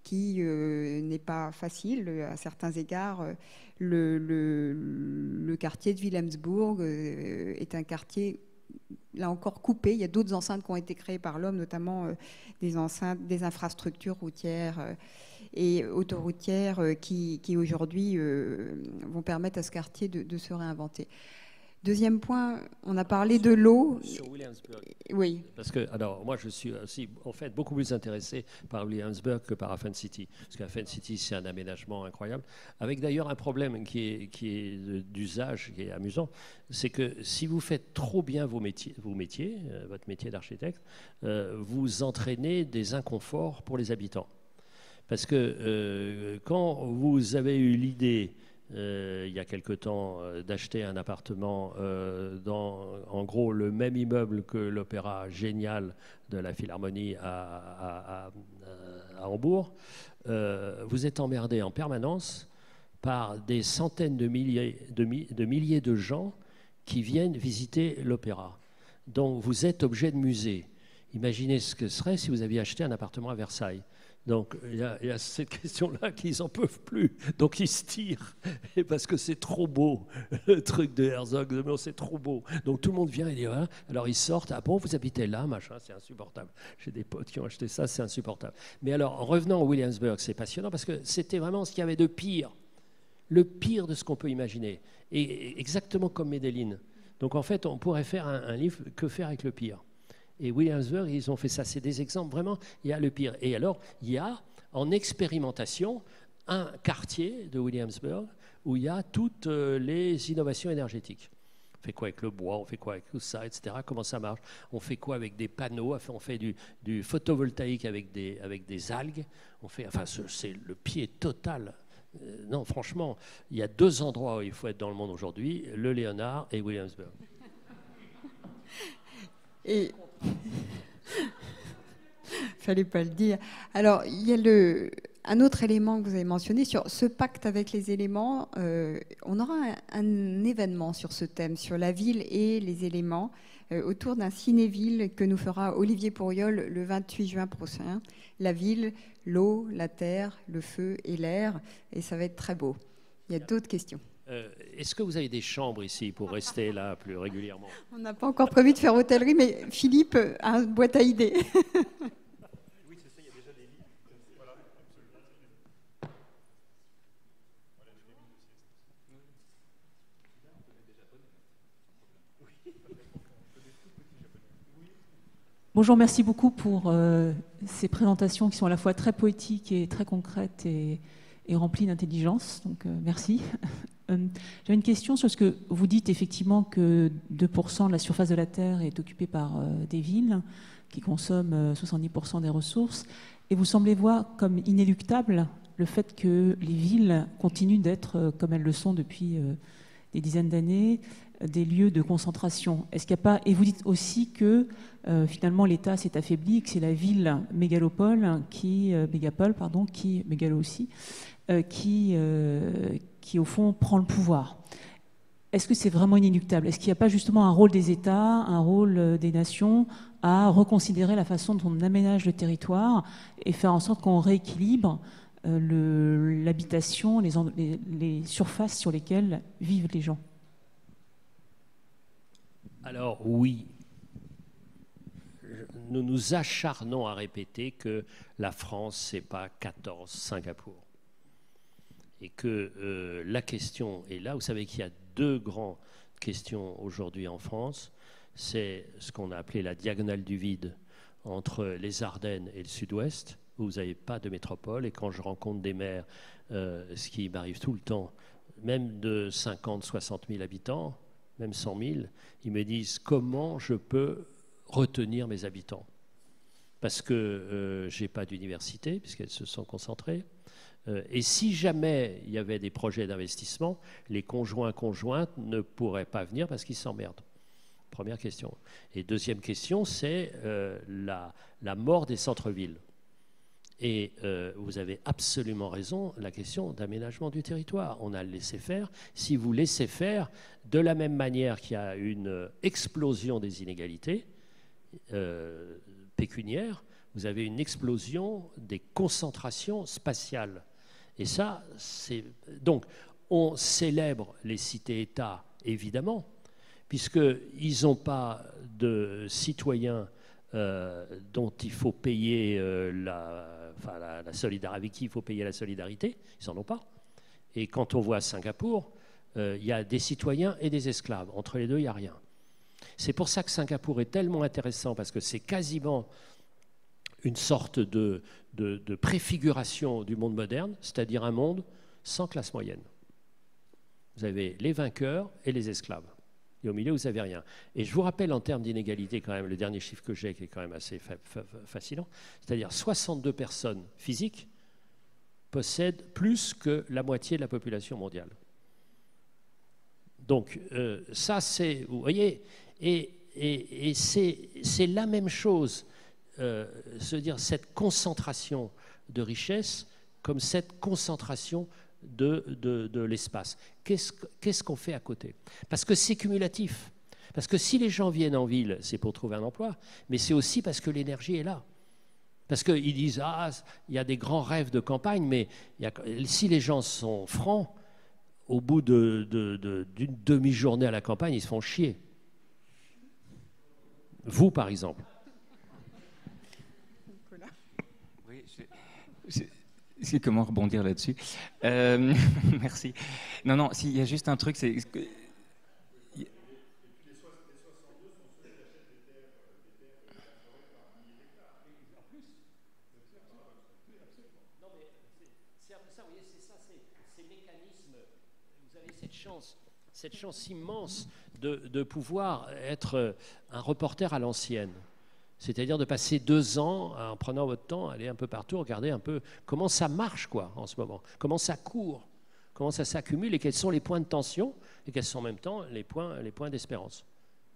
qui n'est pas facile à certains égards. Le quartier de Wilhelmsburg est un quartier là encore coupé. Il y a d'autres enceintes qui ont été créées par l'homme, notamment des infrastructures routières et autoroutières qui aujourd'hui vont permettre à ce quartier de se réinventer. Deuxième point, on a parlé de l'eau. Sur Wilhelmsburg. Oui. Parce que, alors, moi, je suis aussi, en fait, beaucoup plus intéressé par Wilhelmsburg que par Hafen City. Parce qu'Hafen City, c'est un aménagement incroyable. Avec d'ailleurs un problème qui est d'usage, qui est amusant, c'est que si vous faites trop bien vos métiers, votre métier d'architecte, vous entraînez des inconforts pour les habitants. Parce que quand vous avez eu l'idée, il y a quelque temps, d'acheter un appartement dans, en gros, le même immeuble que l'opéra génial de la Philharmonie à Hambourg, vous êtes emmerdé en permanence par des centaines de milliers de gens qui viennent visiter l'opéra. Donc vous êtes objet de musée. Imaginez ce que ce serait si vous aviez acheté un appartement à Versailles. Donc il y a cette question-là qu'ils n'en peuvent plus. Donc ils se tirent, et parce que c'est trop beau, le truc de Herzog, c'est trop beau. Donc tout le monde vient et dit, ah. Alors ils sortent, ah bon, vous habitez là, machin, c'est insupportable. J'ai des potes qui ont acheté ça, c'est insupportable. Mais alors, en revenant à Wilhelmsburg, c'est passionnant parce que c'était vraiment ce qu'il y avait de pire, le pire de ce qu'on peut imaginer. Et exactement comme Medellin. Donc en fait, on pourrait faire un livre, que faire avec le pire. Et Wilhelmsburg, ils ont fait ça. C'est des exemples, vraiment, il y a le pire. Et alors, il y a, en expérimentation, un quartier de Wilhelmsburg où il y a toutes les innovations énergétiques. On fait quoi avec le bois, on fait quoi avec tout ça, etc. Comment ça marche? On fait quoi avec des panneaux? On fait du photovoltaïque avec des algues. On fait, enfin, c'est le pied total. Non, franchement, il y a deux endroits où il faut être dans le monde aujourd'hui, le Léonard et Wilhelmsburg. Et fallait pas le dire. Alors, il y a un autre élément que vous avez mentionné sur ce pacte avec les éléments. On aura un événement sur ce thème, sur la ville et les éléments, autour d'un ciné-ville que nous fera Olivier Pourriol le 28 juin prochain. La ville, l'eau, la terre, le feu et l'air. Et ça va être très beau. Il y a d'autres questions. Est-ce que vous avez des chambres ici pour rester là plus régulièrement? On n'a pas encore prévu de faire hôtellerie, mais Philippe a une boîte à idées. Oui, c'est ça, il y a déjà des lits. Voilà, absolument. Bonjour, merci beaucoup pour ces présentations qui sont à la fois très poétiques et très concrètes et remplies d'intelligence. Donc, merci. J'avais une question sur ce que vous dites, effectivement, que 2% de la surface de la Terre est occupée par des villes qui consomment 70% des ressources. Et vous semblez voir comme inéluctable le fait que les villes continuent d'être, comme elles le sont depuis des dizaines d'années, des lieux de concentration. Est-ce qu'il n'y a pas... Et vous dites aussi que finalement l'État s'est affaibli, que c'est la ville mégalo aussi, qui au fond prend le pouvoir. Est-ce que c'est vraiment inéluctable? Est-ce qu'il n'y a pas justement un rôle des États, un rôle des nations à reconsidérer la façon dont on aménage le territoire et faire en sorte qu'on rééquilibre l'habitation, les surfaces sur lesquelles vivent les gens? Alors oui, nous nous acharnons à répéter que la France, c'est pas 14 Singapour. Et que la question est là. Vous savez qu'il y a deux grandes questions aujourd'hui en France. C'est ce qu'on a appelé la diagonale du vide entre les Ardennes et le Sud-Ouest, où vous n'avez pas de métropole. Et quand je rencontre des maires, ce qui m'arrive tout le temps, même de 50, 60 000 habitants, même 100 000, ils me disent comment je peux retenir mes habitants. Parce que je n'ai pas d'université, puisqu'elles se sont concentrées. Et si jamais il y avait des projets d'investissement, les conjointes ne pourraient pas venir parce qu'ils s'emmerdent. Première question. Et deuxième question, c'est la mort des centres-villes. Et vous avez absolument raison, la question d'aménagement du territoire. On a le laissé faire. Si vous laissez faire, de la même manière qu'il y a une explosion des inégalités pécuniaires, vous avez une explosion des concentrations spatiales. Et ça, c'est... Donc, on célèbre les cités-États, évidemment, puisqu'ils n'ont pas de citoyens dont il faut payer la solidarité, avec qui il faut payer la solidarité, ils n'en ont pas. Et quand on voit Singapour, il y a des citoyens et des esclaves. Entre les deux, il n'y a rien. C'est pour ça que Singapour est tellement intéressant, parce que c'est quasiment une sorte de préfiguration du monde moderne, c'est-à-dire un monde sans classe moyenne. Vous avez les vainqueurs et les esclaves. Et au milieu, vous n'avez rien. Et je vous rappelle, en termes d'inégalité, quand même, le dernier chiffre que j'ai, qui est quand même assez fascinant, c'est-à-dire 62 personnes physiques possèdent plus que la moitié de la population mondiale. Donc, ça, c'est... Vous voyez, et c'est la même chose, se dire cette concentration de richesse comme cette concentration de l'espace. Qu'est-ce qu'on fait à côté? Parce que c'est cumulatif. Parce que si les gens viennent en ville, c'est pour trouver un emploi, mais c'est aussi parce que l'énergie est là. Parce qu'ils disent, ah, il y a des grands rêves de campagne, mais si les gens sont francs, au bout d'une demi-journée à la campagne, ils se font chier. Vous, par exemple. Oui, je sais comment rebondir là-dessus. Merci. Non, il y a juste un truc, c'est... Cette chance immense de pouvoir être un reporter à l'ancienne. C'est-à-dire de passer 2 ans en prenant votre temps, aller un peu partout, regarder un peu comment ça marche quoi, en ce moment, comment ça court, comment ça s'accumule et quels sont les points de tension et quels sont en même temps les points d'espérance.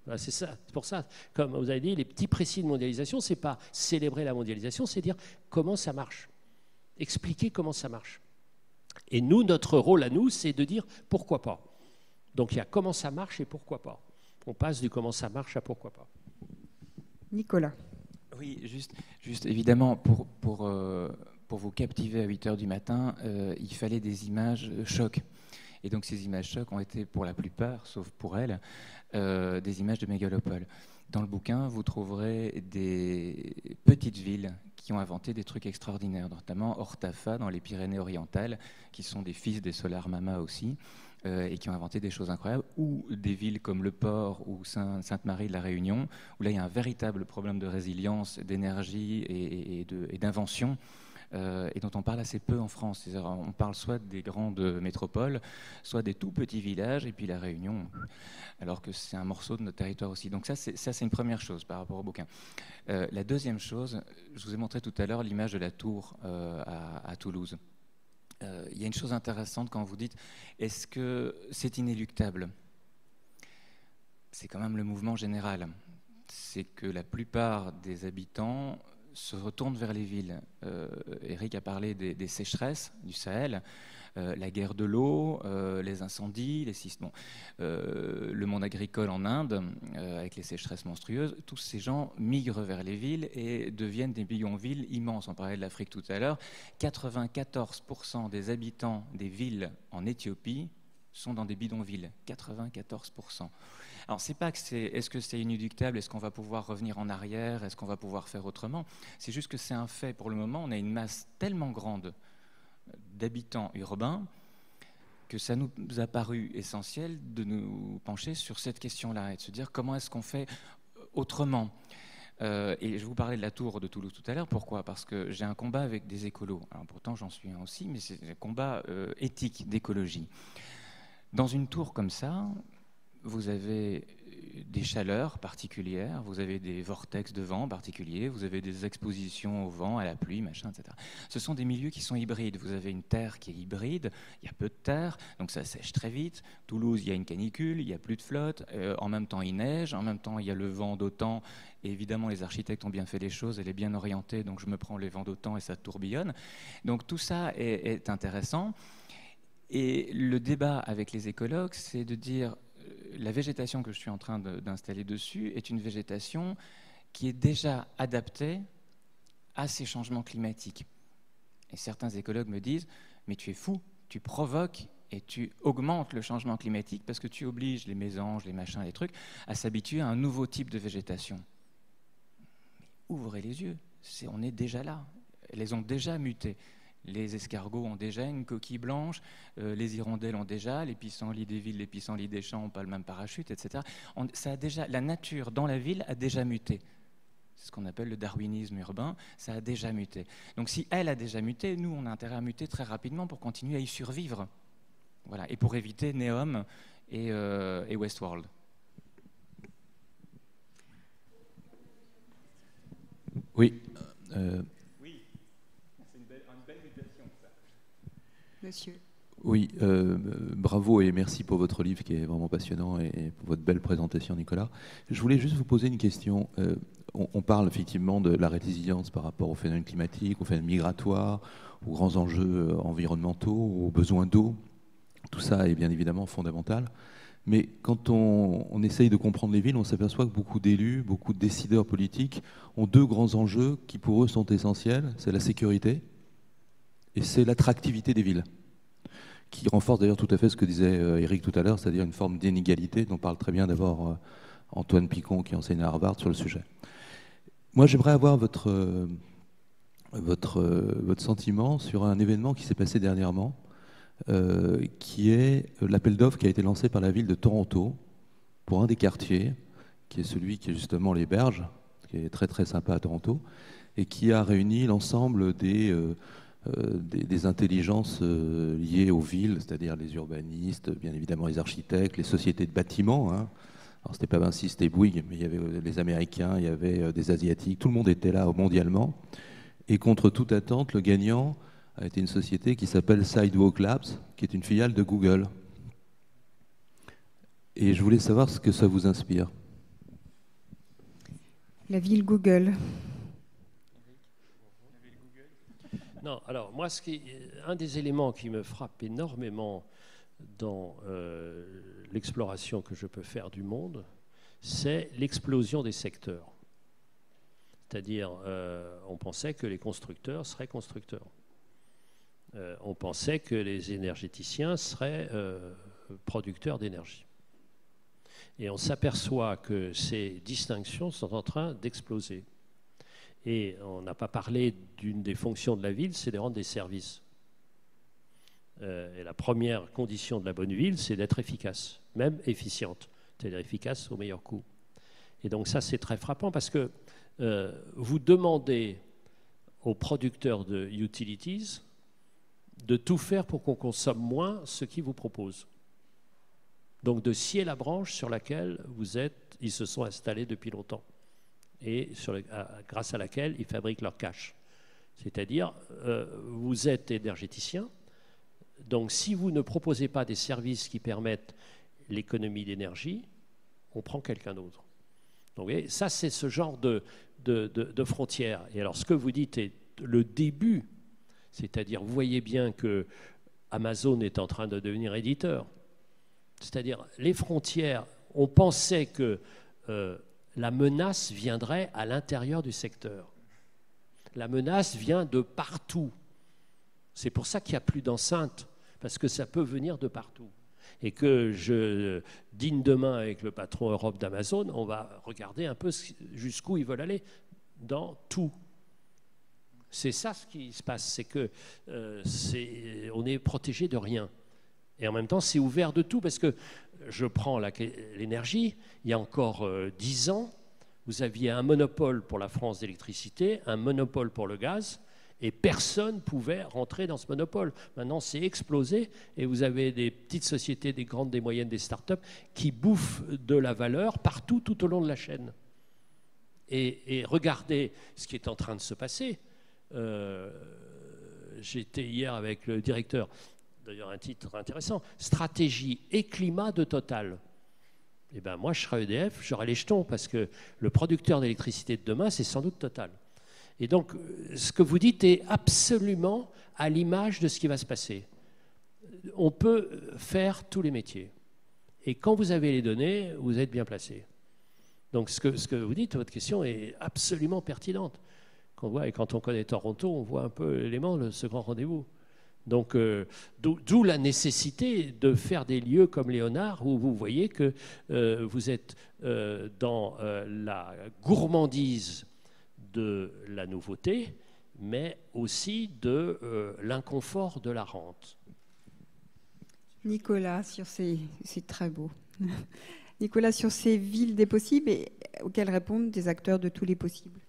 Voilà, c'est ça. C'est pour ça, comme vous avez dit, les petits précis de mondialisation, ce n'est pas célébrer la mondialisation, c'est dire comment ça marche, expliquer comment ça marche. Et nous, notre rôle à nous, c'est de dire pourquoi pas. Donc il y a comment ça marche et pourquoi pas. On passe du comment ça marche à pourquoi pas. Nicolas. Oui, juste évidemment, pour vous captiver à 8 h du matin, il fallait des images chocs. Et donc ces images chocs ont été pour la plupart, sauf pour elle, des images de mégalopoles. Dans le bouquin, vous trouverez des petites villes qui ont inventé des trucs extraordinaires, notamment Hortafa dans les Pyrénées-Orientales, qui sont des fils des Solar Mama aussi, et qui ont inventé des choses incroyables, ou des villes comme Le Port ou Sainte-Marie de la Réunion, où là il y a un véritable problème de résilience, d'énergie et d'invention, et dont on parle assez peu en France. C'est-à-dire, on parle soit des grandes métropoles, soit des tout petits villages, et puis la Réunion, alors que c'est un morceau de notre territoire aussi. Donc ça c'est une première chose par rapport au bouquin. La deuxième chose, je vous ai montré tout à l'heure l'image de la tour à Toulouse. Il y a une chose intéressante quand vous dites est-ce que c'est inéluctable? C'est quand même le mouvement général. C'est que la plupart des habitants se retournent vers les villes. Eric a parlé des sécheresses du Sahel, la guerre de l'eau, les incendies, les séismes, le monde agricole en Inde, avec les sécheresses monstrueuses. Tous ces gens migrent vers les villes et deviennent des bidonvilles immenses. On parlait de l'Afrique tout à l'heure. 94% des habitants des villes en Éthiopie sont dans des bidonvilles. 94%. Alors, c'est pas que est-ce que c'est inéluctable, est-ce qu'on va pouvoir revenir en arrière, est-ce qu'on va pouvoir faire autrement? C'est juste que c'est un fait. Pour le moment, on a une masse tellement grande d'habitants urbains que ça nous a paru essentiel de nous pencher sur cette question-là et de se dire comment est-ce qu'on fait autrement. Et je vous parlais de la tour de Toulouse tout à l'heure. Pourquoi? Parce que j'ai un combat avec des écolos. Alors, pourtant, j'en suis un aussi, mais c'est un combat éthique d'écologie. Dans une tour comme ça, vous avez des chaleurs particulières, vous avez des vortex de vent particuliers, vous avez des expositions au vent, à la pluie, machin, etc. Ce sont des milieux qui sont hybrides. Vous avez une terre qui est hybride, il y a peu de terre, donc ça sèche très vite. Toulouse, il y a une canicule, il n'y a plus de flotte, en même temps il neige, en même temps il y a le vent d'OTAN. Et évidemment, les architectes ont bien fait les choses, elle est bien orientée, donc je me prends les vents d'OTAN et ça tourbillonne. Donc tout ça est intéressant. Et le débat avec les écologues, c'est de dire la végétation que je suis en train d'installer dessus est une végétation qui est déjà adaptée à ces changements climatiques. Et certains écologues me disent « mais tu es fou, tu provoques et tu augmentes le changement climatique parce que tu obliges les mésanges, les machins, les trucs à s'habituer à un nouveau type de végétation. » Ouvrez les yeux, on est déjà là, elles ont déjà muté. Les escargots ont déjà une coquille blanche, les hirondelles ont déjà, les pissenlits des villes, les pissenlits des champs n'ont pas le même parachute, etc. La nature dans la ville a déjà muté. C'est ce qu'on appelle le darwinisme urbain, ça a déjà muté. Donc si elle a déjà muté, nous on a intérêt à muter très rapidement pour continuer à y survivre. Voilà. Et pour éviter Neom et Westworld. Oui. Monsieur. Oui, bravo et merci pour votre livre qui est vraiment passionnant et pour votre belle présentation, Nicolas. Je voulais juste vous poser une question. On parle effectivement de la résilience par rapport aux phénomènes climatiques, aux phénomènes migratoires, aux grands enjeux environnementaux, aux besoins d'eau. Tout ça est bien évidemment fondamental. Mais quand on essaye de comprendre les villes, on s'aperçoit que beaucoup d'élus, beaucoup de décideurs politiques ont deux grands enjeux qui pour eux sont essentiels. C'est la sécurité et c'est l'attractivité des villes, qui renforce d'ailleurs tout à fait ce que disait Eric tout à l'heure, c'est-à-dire une forme d'inégalité dont parle très bien d'abord Antoine Picon qui enseigne à Harvard sur le sujet. Moi, j'aimerais avoir votre sentiment sur un événement qui s'est passé dernièrement, qui est l'appel d'offres qui a été lancé par la ville de Toronto pour un des quartiers, qui est celui qui est justement les Berges, qui est très très sympa à Toronto, et qui a réuni l'ensemble des intelligences liées aux villes, c'est-à-dire les urbanistes, bien évidemment les architectes, les sociétés de bâtiments. Hein. Alors c'était pas Vinci, c'était Bouygues, mais il y avait les Américains, il y avait des Asiatiques, tout le monde était là mondialement. Et contre toute attente, le gagnant a été une société qui s'appelle Sidewalk Labs, qui est une filiale de Google. Et je voulais savoir ce que ça vous inspire. La ville Google. Non, alors moi, un des éléments qui me frappe énormément dans l'exploration que je peux faire du monde, c'est l'explosion des secteurs. C'est-à-dire, on pensait que les constructeurs seraient constructeurs. On pensait que les énergéticiens seraient producteurs d'énergie. Et on s'aperçoit que ces distinctions sont en train d'exploser. Et on n'a pas parlé d'une des fonctions de la ville, c'est de rendre des services. Et la première condition de la bonne ville, c'est d'être efficace, même efficiente, c'est-à-dire efficace au meilleur coût. Et donc ça, c'est très frappant parce que vous demandez aux producteurs de utilities de tout faire pour qu'on consomme moins ce qu'ils vous proposent. Donc de scier la branche sur laquelle ils se sont installés depuis longtemps et grâce à laquelle ils fabriquent leur cash. C'est-à-dire, vous êtes énergéticien, donc si vous ne proposez pas des services qui permettent l'économie d'énergie, on prend quelqu'un d'autre. Donc ça, c'est ce genre de frontières. Et alors, ce que vous dites est le début, c'est-à-dire, vous voyez bien que Amazon est en train de devenir éditeur. C'est-à-dire, les frontières, on pensait que la menace viendrait à l'intérieur du secteur. La menace vient de partout. C'est pour ça qu'il n'y a plus d'enceinte, parce que ça peut venir de partout. et que je dîne demain avec le patron Europe d'Amazon, on va regarder un peu jusqu'où ils veulent aller dans tout. C'est ça ce qui se passe, c'est que on est protégé de rien. Et en même temps, c'est ouvert de tout, parce que je prends l'énergie, il y a encore 10 ans, vous aviez un monopole pour la France d'électricité, un monopole pour le gaz, et personne ne pouvait rentrer dans ce monopole. Maintenant, c'est explosé, et vous avez des petites sociétés, des grandes, des moyennes, des start-up, qui bouffent de la valeur partout, tout au long de la chaîne. Et regardez ce qui est en train de se passer. J'étais hier avec le directeur, d'ailleurs un titre intéressant, Stratégie et climat de Total. Eh bien moi je serai EDF, j'aurai les jetons, parce que le producteur d'électricité de demain, c'est sans doute Total. Et donc ce que vous dites est absolument à l'image de ce qui va se passer. On peut faire tous les métiers. Et quand vous avez les données, vous êtes bien placé. Donc ce que vous dites, votre question est absolument pertinente. Et quand on connaît Toronto, on voit un peu l'élément de ce grand rendez-vous. Donc, d'où la nécessité de faire des lieux comme Léonard, où vous voyez que vous êtes dans la gourmandise de la nouveauté, mais aussi de l'inconfort de la rente. Nicolas, c'est très beau. Nicolas, sur ces villes des possibles, auxquelles répondent des acteurs de tous les possibles.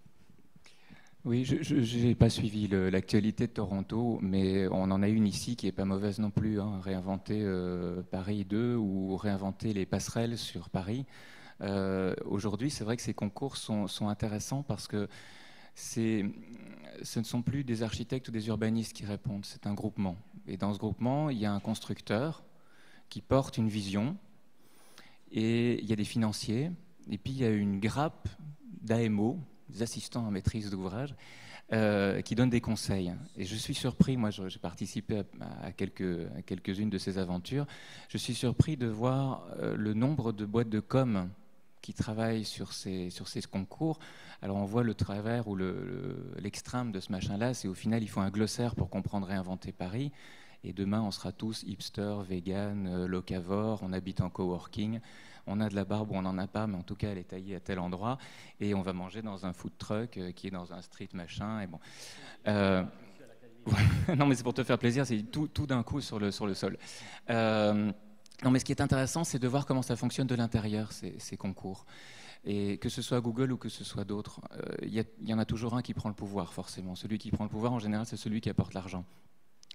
Oui, je n'ai pas suivi l'actualité de Toronto, mais on en a une ici qui n'est pas mauvaise non plus, hein, réinventer Paris 2 ou réinventer les passerelles sur Paris. Aujourd'hui, c'est vrai que ces concours sont intéressants parce que ce ne sont plus des architectes ou des urbanistes qui répondent, c'est un groupement. Et dans ce groupement, il y a un constructeur qui porte une vision, et il y a des financiers, et puis il y a une grappe d'AMO, des assistants en maîtrise d'ouvrage, qui donnent des conseils. Et je suis surpris, moi j'ai participé à quelques-unes de ces aventures, je suis surpris de voir le nombre de boîtes de com qui travaillent sur ces concours. Alors on voit le travers ou l'extrême de ce machin-là, c'est au final il faut un glossaire pour comprendre réinventer Paris. Et demain, on sera tous hipsters, vegan, locavores, on habite en coworking, on a de la barbe ou on n'en a pas, mais en tout cas, elle est taillée à tel endroit, et on va manger dans un food truck qui est dans un street machin. Et bon. Non, mais c'est pour te faire plaisir, c'est tout d'un coup sur le sol. Non, mais ce qui est intéressant, c'est de voir comment ça fonctionne de l'intérieur, ces concours. Et que ce soit Google ou que ce soit d'autres, il y en a toujours un qui prend le pouvoir, forcément. Celui qui prend le pouvoir, en général, c'est celui qui apporte l'argent.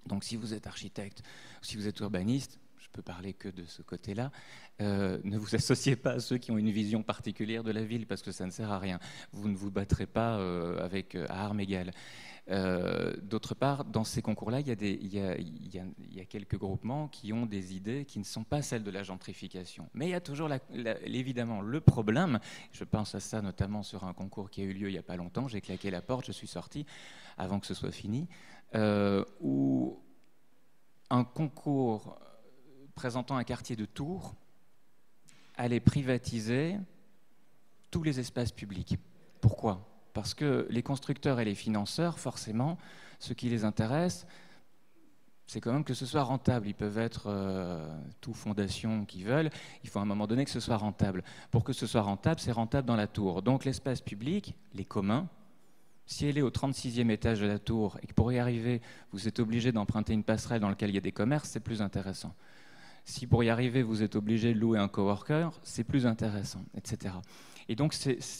Donc si vous êtes architecte, ou si vous êtes urbaniste, je peux parler que de ce côté-là, ne vous associez pas à ceux qui ont une vision particulière de la ville, parce que ça ne sert à rien. Vous ne vous battrez pas à armes égales. D'autre part, dans ces concours-là, il y a quelques groupements qui ont des idées qui ne sont pas celles de la gentrification. Mais il y a toujours évidemment le problème, je pense à ça notamment sur un concours qui a eu lieu il n'y a pas longtemps, j'ai claqué la porte, je suis sorti avant que ce soit fini, où un concours présentant un quartier de Tours allait privatiser tous les espaces publics. Pourquoi ? Parce que les constructeurs et les financeurs, forcément, ce qui les intéresse, c'est quand même que ce soit rentable. Ils peuvent être tout fondation qu'ils veulent, il faut à un moment donné que ce soit rentable. Pour que ce soit rentable, c'est rentable dans la tour. Donc l'espace public, les communs, si elle est au 36e étage de la tour et que pour y arriver, vous êtes obligé d'emprunter une passerelle dans laquelle il y a des commerces, c'est plus intéressant. Si pour y arriver, vous êtes obligé de louer un coworker, c'est plus intéressant, etc. Et donc,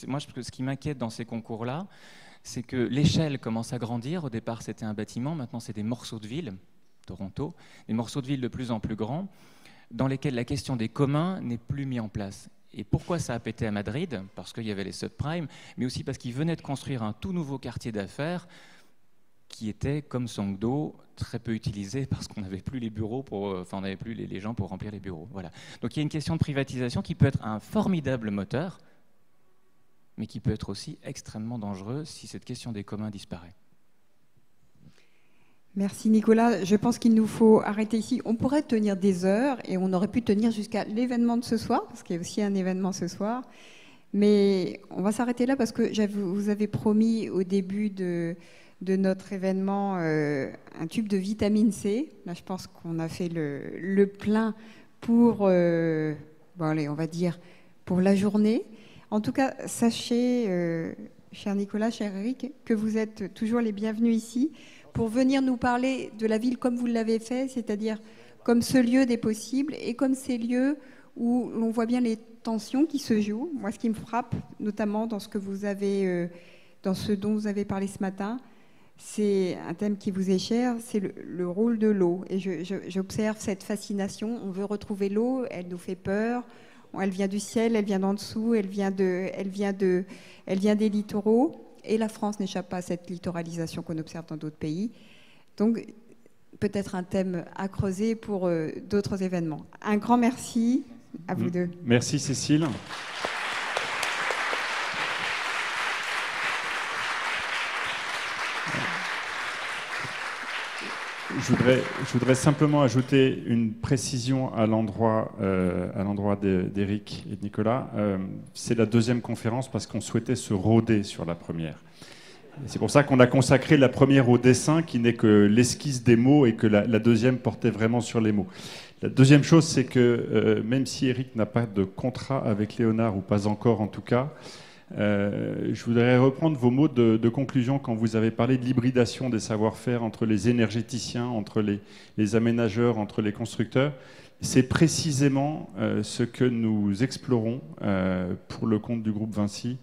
moi, ce qui m'inquiète dans ces concours-là, c'est que l'échelle commence à grandir. Au départ, c'était un bâtiment, maintenant, c'est des morceaux de ville, Toronto, des morceaux de ville de plus en plus grands, dans lesquels la question des communs n'est plus mise en place. Et pourquoi ça a pété à Madrid ? Parce qu'il y avait les subprimes, mais aussi parce qu'ils venaient de construire un tout nouveau quartier d'affaires qui était, comme Songdo, très peu utilisé parce qu'on n'avait plus les bureaux on n'avait plus les gens pour remplir les bureaux. Voilà. Donc il y a une question de privatisation qui peut être un formidable moteur, mais qui peut être aussi extrêmement dangereux si cette question des communs disparaît. Merci Nicolas. Je pense qu'il nous faut arrêter ici. On pourrait tenir des heures et on aurait pu tenir jusqu'à l'événement de ce soir, parce qu'il y a aussi un événement ce soir. Mais on va s'arrêter là parce que vous avez promis au début de notre événement un tube de vitamine C. Là, je pense qu'on a fait le plein pour, bon, allez, on va dire, pour la journée. En tout cas, sachez, cher Nicolas, cher Eric, que vous êtes toujours les bienvenus ici pour venir nous parler de la ville comme vous l'avez fait, c'est-à-dire comme ce lieu des possibles et comme ces lieux où l'on voit bien les tensions qui se jouent. Moi, ce qui me frappe, notamment dans ce que vous avez, dans ce dont vous avez parlé ce matin, c'est un thème qui vous est cher, c'est le rôle de l'eau. Et j'observe cette fascination. On veut retrouver l'eau, elle nous fait peur. Elle vient du ciel, elle vient d'en dessous, elle vient des littoraux. Et la France n'échappe pas à cette littoralisation qu'on observe dans d'autres pays. Donc, peut-être un thème à creuser pour d'autres événements. Un grand merci à vous deux. Merci Cécile. Je voudrais simplement ajouter une précision à l'endroit d'Éric et de Nicolas. C'est la deuxième conférence parce qu'on souhaitait se rôder sur la première. C'est pour ça qu'on a consacré la première au dessin, qui n'est que l'esquisse des mots, et que la deuxième portait vraiment sur les mots. La deuxième chose, c'est que même si Éric n'a pas de contrat avec Léonard, ou pas encore en tout cas, je voudrais reprendre vos mots de conclusion quand vous avez parlé de l'hybridation des savoir-faire entre les énergéticiens, entre les aménageurs, entre les constructeurs. C'est précisément ce que nous explorons pour le compte du groupe Vinci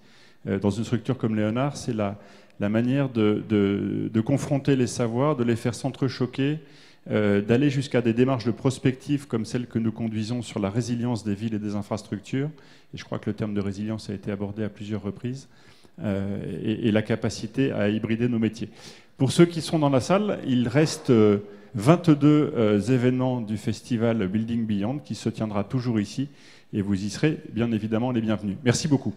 dans une structure comme Léonard. C'est la manière de confronter les savoirs, de les faire s'entrechoquer, d'aller jusqu'à des démarches de prospective comme celles que nous conduisons sur la résilience des villes et des infrastructures. Et je crois que le terme de résilience a été abordé à plusieurs reprises, et la capacité à hybrider nos métiers. Pour ceux qui sont dans la salle, il reste 22 événements du festival Building Beyond qui se tiendra toujours ici, et vous y serez bien évidemment les bienvenus. Merci beaucoup.